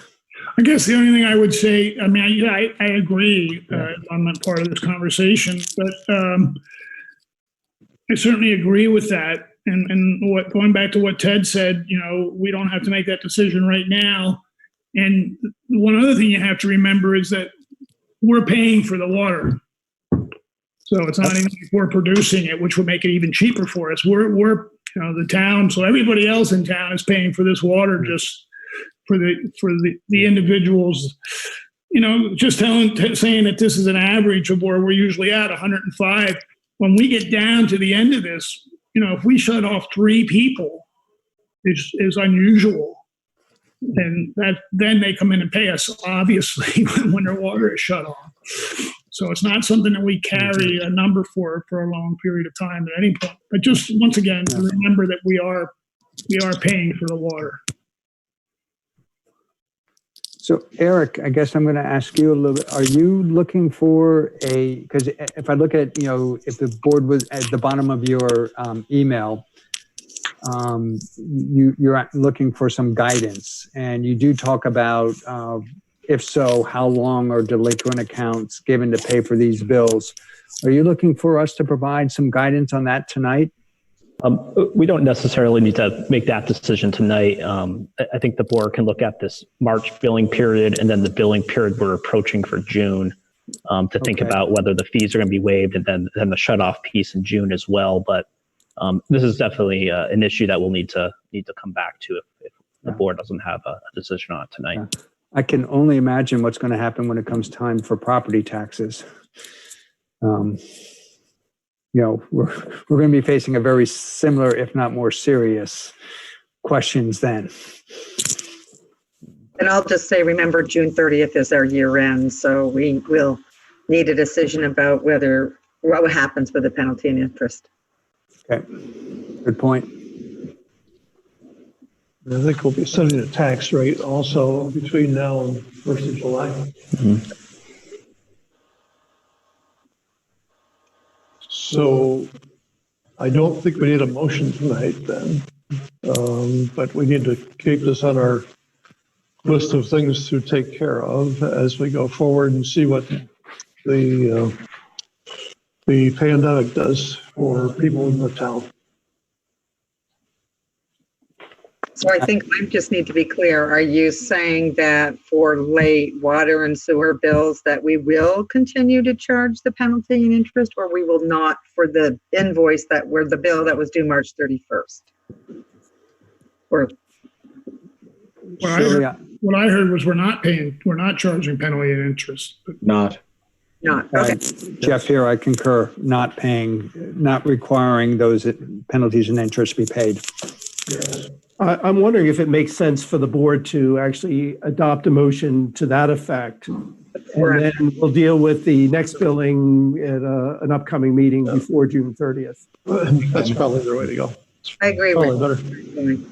I guess the only thing I would say, I mean, I agree on that part of this conversation, but I certainly agree with that. And going back to what Ted said, we don't have to make that decision right now. And one other thing you have to remember is that we're paying for the water. So it's not even like we're producing it, which would make it even cheaper for us. We're the town. So everybody else in town is paying for this water just for the individuals, just saying that this is an average of where we're usually at 105. When we get down to the end of this, if we shut off 3 people is unusual. And then they come in and pay us, obviously, when their water is shut off. So it's not something that we carry a number for a long period of time at any point. But just once again, remember that we are paying for the water. So Eric, I guess I'm going to ask you a little bit. Are you looking for because if I look at, if the board was at the bottom of your email, you're looking for some guidance, and you do talk about, if so, how long are delinquent accounts given to pay for these bills? Are you looking for us to provide some guidance on that tonight? We don't necessarily need to make that decision tonight. I think the board can look at this March billing period and then the billing period we're approaching for June to think about whether the fees are going to be waived, and then the shut-off piece in June as well. But this is definitely an issue that we'll need to come back to if the board doesn't have a decision on it tonight. Yeah. I can only imagine what's going to happen when it comes time for property taxes. We're going to be facing a very similar, if not more serious, questions then. And I'll just say, remember, June 30th is our year end, so we will need a decision about what happens with the penalty and interest. Okay, good point. I think we'll be setting a tax rate also between now and 1st of July. Mm-hmm. So I don't think we need a motion tonight then, but we need to keep this on our list of things to take care of as we go forward and see what the pandemic does for people in the town. So I think I just need to be clear. Are you saying that for late water and sewer bills that we will continue to charge the penalty and interest, or we will not for the invoice the bill that was due March 31st? Or What I heard was we're not charging penalty and interest. not? Okay. Jeff here, I concur, not requiring those penalties and interest be paid. I'm wondering if it makes sense for the board to actually adopt a motion to that effect. And then we'll deal with the next billing at an upcoming meeting before June 30th. That's probably the way to go. I agree Probably with better. you.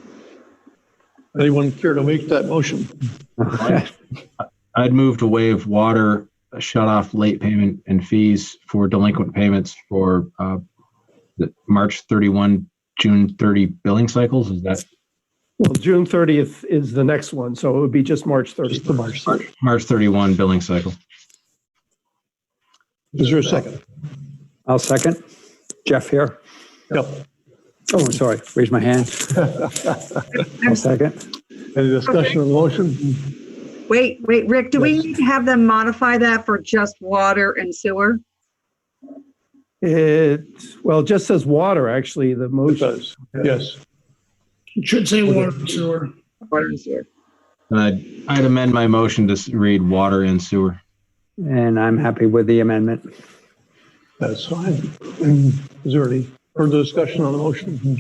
Anyone care to make that motion? I'd move to waive water shut off late payment and fees for delinquent payments for the March 31, June 30 billing cycles. Is that? Well, June 30th is the next one, so it would be just March 30th. March 31 billing cycle. Is there a second? I'll second. Jeff here. Yep. Oh, I'm sorry. Raise my hand. I'll second. Any discussion on the motion? Wait, Rick, do we need to have them modify that for just water and sewer? It just says water, actually, the It motion. does. Yes. It should say water and sewer. Water and sewer. And I'd amend my motion to read water and sewer. And I'm happy with the amendment. That's fine. Is there any further discussion on the motion?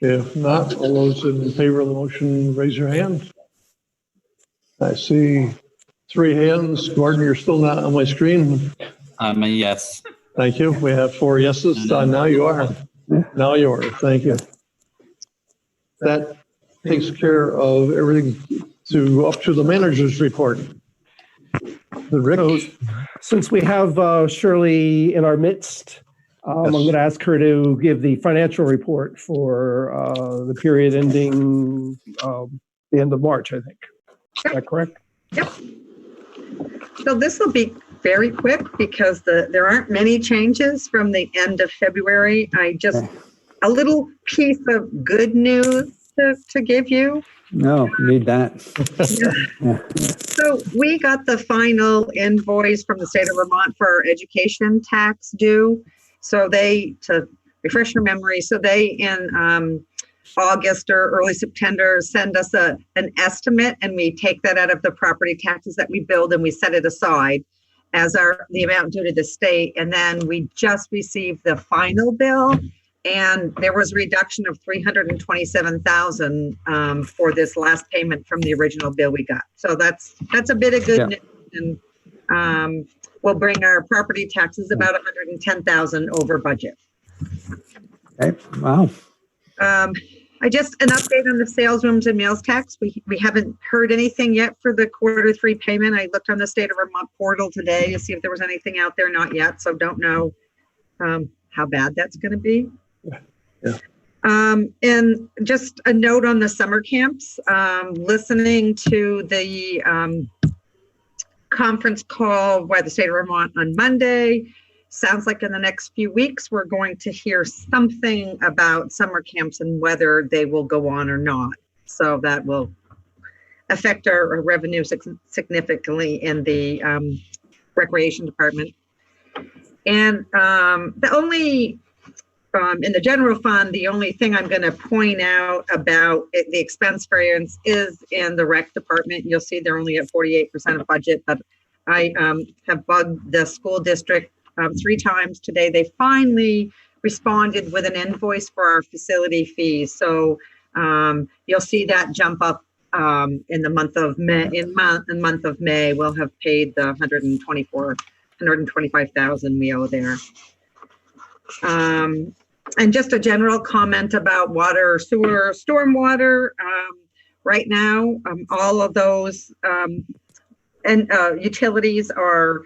If not, all those in favor of the motion, raise your hand. I see 3 hands. Gordon, you're still not on my screen. I'm a yes. Thank you. We have 4 yeses. Now you are. Now you are. Thank you. That takes care of everything up to the manager's report. Rick? So, since we have Shirley in our midst, I'm going to ask her to give the financial report for the period ending the end of March, I think. Is that correct? Yep. So this will be very quick because there aren't many changes from the end of February. A little piece of good news to give you. No, need that. Yeah. So we got the final invoice from the state of Vermont for our education tax due. So to refresh your memory, they in August or early September send us an estimate, and we take that out of the property taxes that we billed and we set it aside as the amount due to the state. And then we just received the final bill, and there was a reduction of $327,000 for this last payment from the original bill we got. So that's a bit of good news, and we'll bring our property taxes about $110,000 over budget. Okay. Wow. An update on the sales rooms and meals tax. We haven't heard anything yet for the Q3 payment. I looked on the state of Vermont portal today to see if there was anything out there. Not yet, so don't know how bad that's going to be. Yeah. And just a note on the summer camps. Listening to the conference call by the state of Vermont on Monday. Sounds like in the next few weeks, we're going to hear something about summer camps and whether they will go on or not. So that will affect our revenue significantly in the recreation department. And the only, in the general fund, the only thing I'm going to point out about the expense variance is in the rec department. You'll see they're only at 48% of budget, but I have bugged the school district 3 times today. They finally responded with an invoice for our facility fees. So you'll see that jump up in the month of May. In month of May, we'll have paid the $125,000 we owe there. And just a general comment about water, sewer, stormwater. Right now, all of those utilities are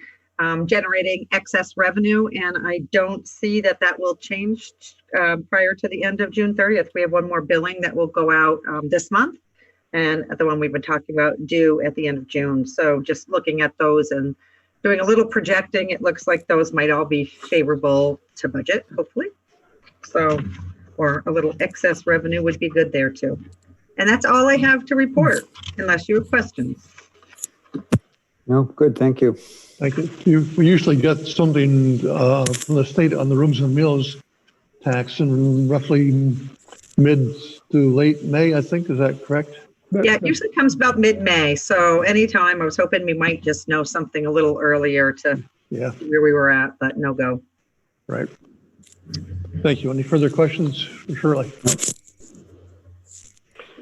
generating excess revenue, and I don't see that will change prior to the end of June 30th. We have one more billing that will go out this month, and the one we've been talking about due at the end of June. So just looking at those and doing a little projecting, it looks like those might all be favorable to budget, hopefully. So or a little excess revenue would be good there too. And that's all I have to report, unless you have questions. No, good, thank you. Thank you. We usually get something from the state on the rooms and meals tax in roughly mid to late May, I think. Is that correct? Yeah, it usually comes about mid-May. So anytime, I was hoping we might just know something a little earlier to where we were at, but no go. Right. Thank you. Any further questions for Shirley?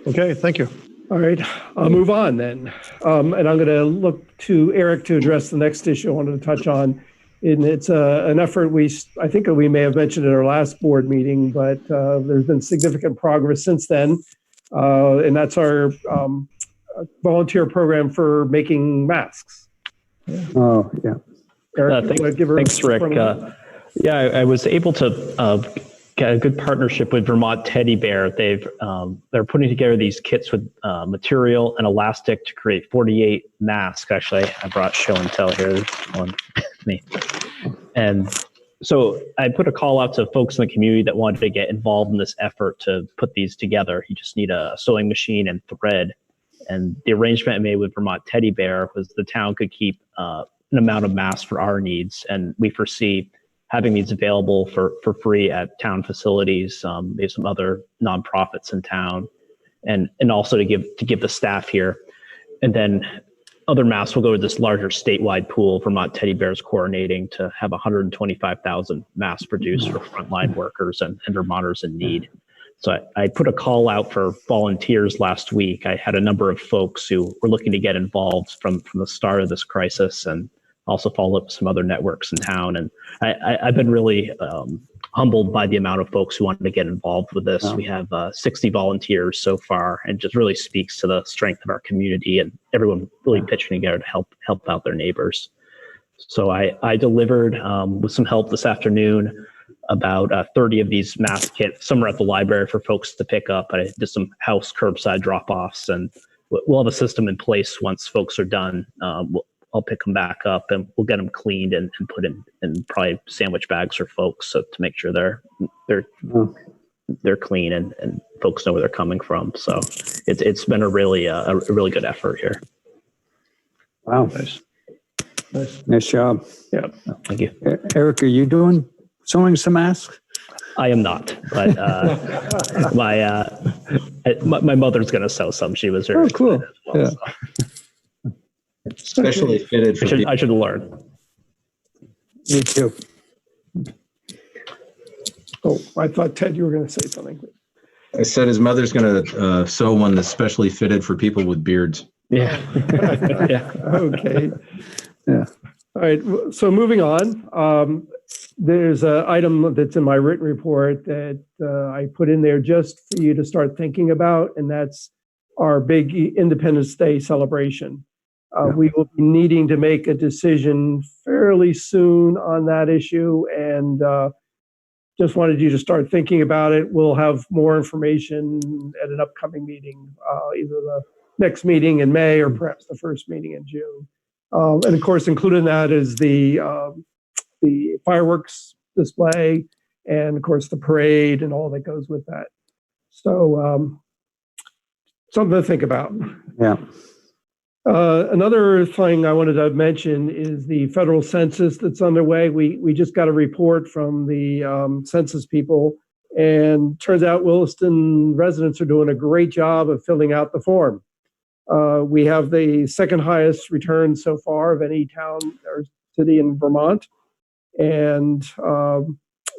Okay, thank you. All right, I'll move on then. And I'm going to look to Eric to address the next issue I wanted to touch on. And it's an effort I think we may have mentioned at our last board meeting, but there's been significant progress since then. And that's our volunteer program for making masks. Oh, yeah. Eric, thanks, Rick. I was able to get a good partnership with Vermont Teddy Bear. They're putting together these kits with material and elastic to create 48 masks. Actually, I brought show and tell here on me. And so I put a call out to folks in the community that wanted to get involved in this effort to put these together. You just need a sewing machine and thread. And the arrangement I made with Vermont Teddy Bear was the town could keep an amount of masks for our needs. And we foresee having these available for free at town facilities, maybe some other nonprofits in town, and also to give the staff here. And then other masks will go to this larger statewide pool. Vermont Teddy Bears coordinating to have 125,000 masks produced for frontline workers and Vermonters in need. So I put a call out for volunteers last week. I had a number of folks who were looking to get involved from the start of this crisis, and also follow up some other networks in town. And I've been really humbled by the amount of folks who wanted to get involved with this. Wow. We have 60 volunteers so far, and just really speaks to the strength of our community and everyone really pitching together to help out their neighbors. So I delivered with some help this afternoon about 30 of these mask kits. Some are at the library for folks to pick up. I did some house curbside drop-offs, and we'll have a system in place once folks are done. I'll pick them back up and we'll get them cleaned and put in probably sandwich bags for folks, so to make sure they're clean and folks know where they're coming from. So it's been a really good effort here. Wow. Nice job. Yeah. Thank you. Eric, are you sewing some masks? I am not, but my mother's going to sew some. She was very cool. Well, yeah. So. Especially fitted for I should learn. Me too. Oh, I thought, Ted, you were going to say something. I said his mother's going to sew one that's specially fitted for people with beards. Yeah. Yeah. Okay. Yeah. All right. So moving on, there's an item that's in my written report that I put in there just for you to start thinking about, and that's our big Independence Day celebration. We will be needing to make a decision fairly soon on that issue, and just wanted you to start thinking about it. We'll have more information at an upcoming meeting, either the next meeting in May or perhaps the first meeting in June. And of course, included in that is the fireworks display, and of course the parade and all that goes with that. So something to think about. Yeah. Another thing I wanted to mention is the federal census that's underway. We just got a report from the census people, and turns out Williston residents are doing a great job of filling out the form. We have the second highest return so far of any town or city in Vermont, and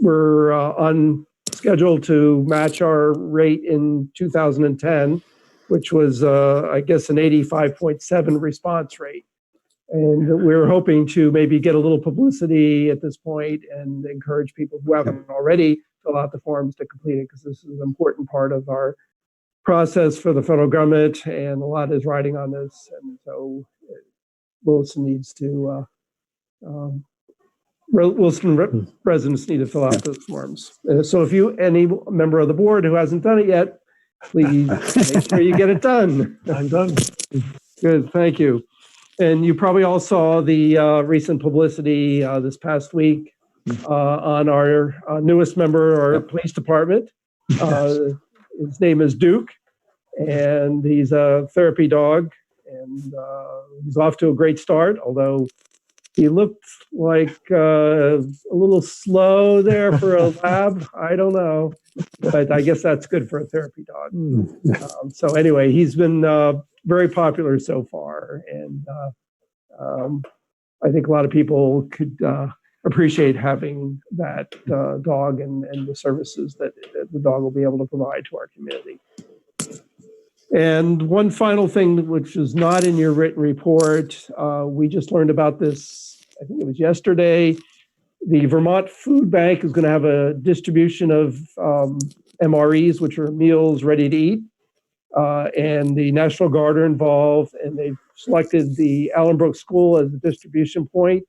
we're on schedule to match our rate in 2010. Which was, I guess, an 85.7 response rate. And we're hoping to maybe get a little publicity at this point and encourage people who haven't already fill out the forms to complete it, because this is an important part of our process for the federal government, and a lot is riding on this. And so Willison needs to, Williston residents need to fill out those forms. So if any member of the board who hasn't done it yet, please make sure you get it done. I'm done. Good, thank you. And you probably all saw the recent publicity this past week on our newest member, our police department. His name is Duke, and he's a therapy dog, and he's off to a great start, although he looked like a little slow there for a lab. I don't know, but I guess that's good for a therapy dog. So anyway, he's been very popular so far, and I think a lot of people could appreciate having that dog and the services that the dog will be able to provide to our community. And one final thing, which is not in your written report, we just learned about this, I think it was yesterday. The Vermont Food Bank is going to have a distribution of MREs, which are meals ready to eat. And the National Guard are involved, and they've selected the Allenbrook School as the distribution point.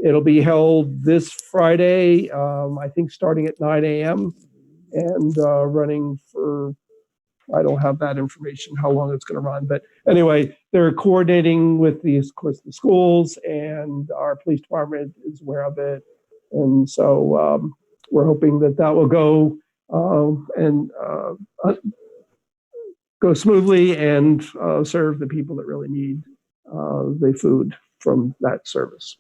It'll be held this Friday, I think starting at 9 a.m. and running for, I don't have that information, how long it's going to run. But anyway, they're coordinating with the schools, and our police department is aware of it. And so we're hoping that will go and go smoothly and serve the people that really need the food from that service.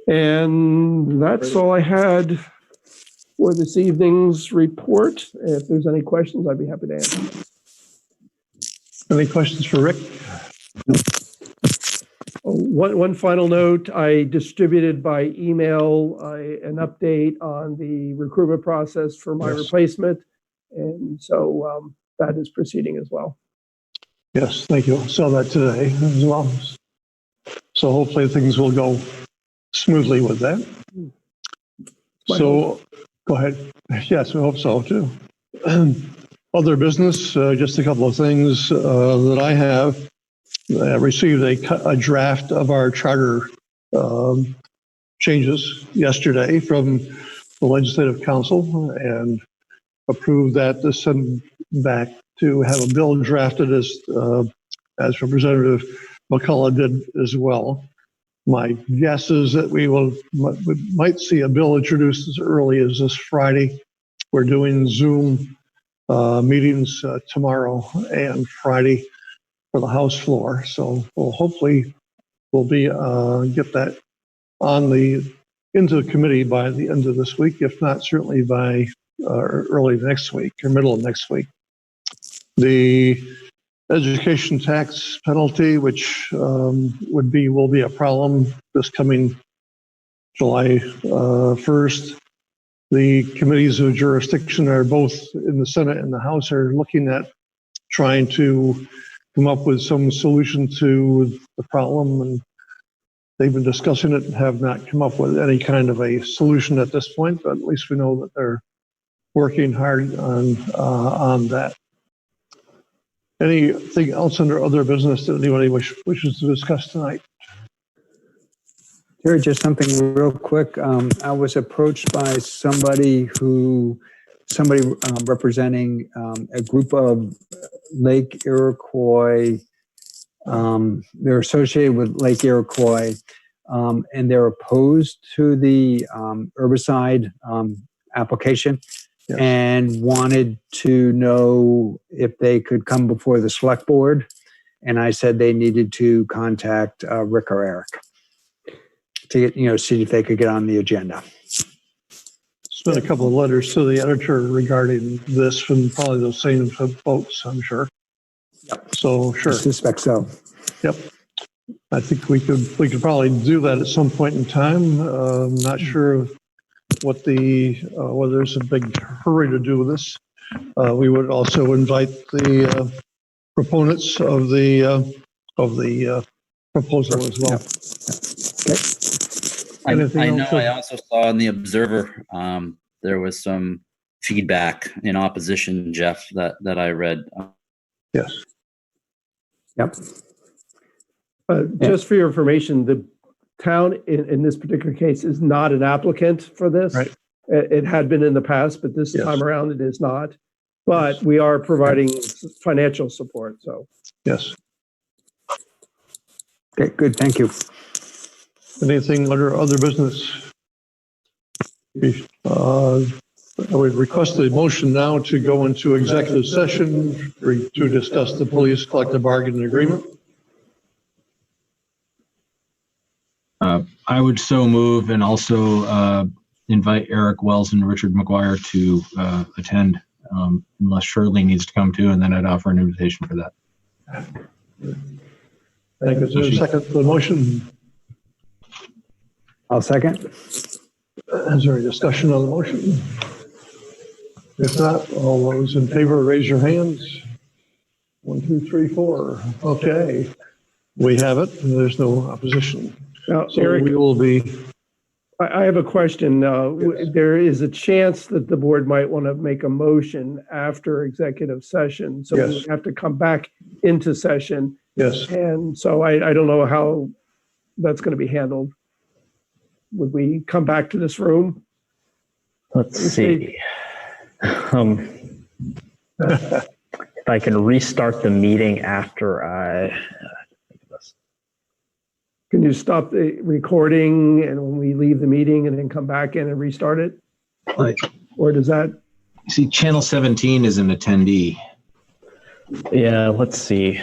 And that's all I had for this evening's report. If there's any questions, I'd be happy to answer. Any questions for Rick? One final note, I distributed by email an update on the recruitment process for my replacement. And so that is proceeding as well. Yes, thank you. Saw that today as well. So hopefully things will go smoothly with that. So go ahead. Yes, we hope so too. Other business, just a couple of things that I have. I received a draft of our charter changes yesterday from the Legislative Council and approved that to send back to have a bill drafted as Representative McCullough did as well. My guess is that we might see a bill introduced as early as this Friday. We're doing Zoom meetings tomorrow and Friday for the House floor. So hopefully we'll get that into the committee by the end of this week, if not certainly by early next week or middle of next week. The education tax penalty, which will be a problem this coming July 1st. The committees of jurisdiction are both in the Senate and the House are looking at trying to come up with some solution to the problem, and they've been discussing it and have not come up with any kind of a solution at this point, but at least we know that they're working hard on that. Anything else under other business that anybody wishes to discuss tonight? Terry, just something real quick. I was approached by somebody representing a group of Lake Iroquois. They're associated with Lake Iroquois, and they're opposed to the herbicide application. Yes. And wanted to know if they could come before the select board. And I said they needed to contact Rick or Eric to get, see if they could get on the agenda. Sent a couple of letters to the editor regarding this from probably those same folks, I'm sure. Yep. So sure. I suspect so. Yep. I think we could probably do that at some point in time. I'm not sure whether there's a big hurry to do this. We would also invite the proponents of the proposal as well. Okay. I know I also saw in the Observer there was some feedback in opposition, Jeff, that I read. Yes. Yep. Just for your information, the town in this particular case is not an applicant for this. Right. It had been in the past, but this time around it is not. But we are providing financial support. So yes. Okay, good. Thank you. Anything under other business? I would request the motion now to go into executive session to discuss the police collective bargaining agreement. I would so move, and also invite Eric Wells and Richard McGuire to attend, unless Shirley needs to come too, and then I'd offer an invitation for that. Thank you. Is there a second to the motion? I'll second. Is there a discussion on the motion? If not, all those in favor, raise your hands. 1, 2, 3, 4. Okay. We have it. There's no opposition. Now, So Eric, we will be, I have a question. There is a chance that the board might want to make a motion after executive session. So we Yes. have to come back into session. yes. And so I don't know how that's going to be handled. Would we come back to this room? Let's see. If I can restart the meeting after I think of this. Can you stop the recording and when we leave the meeting and then come back in and restart it? Right. Or does that? See, Channel 17 is an attendee. Yeah, let's see.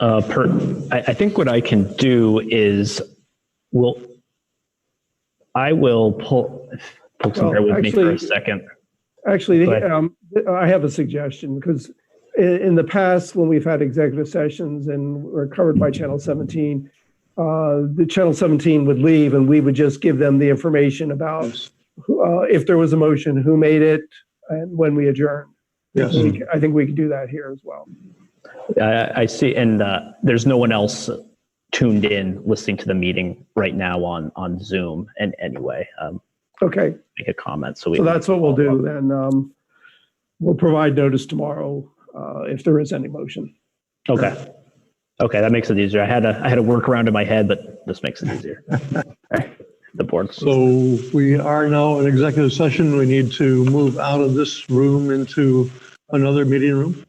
I think what I can do is I will pull. Folks, bear with me for a second. Actually, I have a suggestion because in the past, when we've had executive sessions and we're covered by Channel 17, the Channel 17 would leave and we would just give them the information about if there was a motion, who made it, and when we adjourned. Yes. I think we could do that here as well. I see, and there's no one else tuned in listening to the meeting right now on Zoom. And anyway, Okay, make a comment. So that's what we'll do then. We'll provide notice tomorrow if there is any motion. Okay, that makes it easier. I had a workaround in my head, but this makes it easier. The board. So we are now in executive session. We need to move out of this room into another meeting room.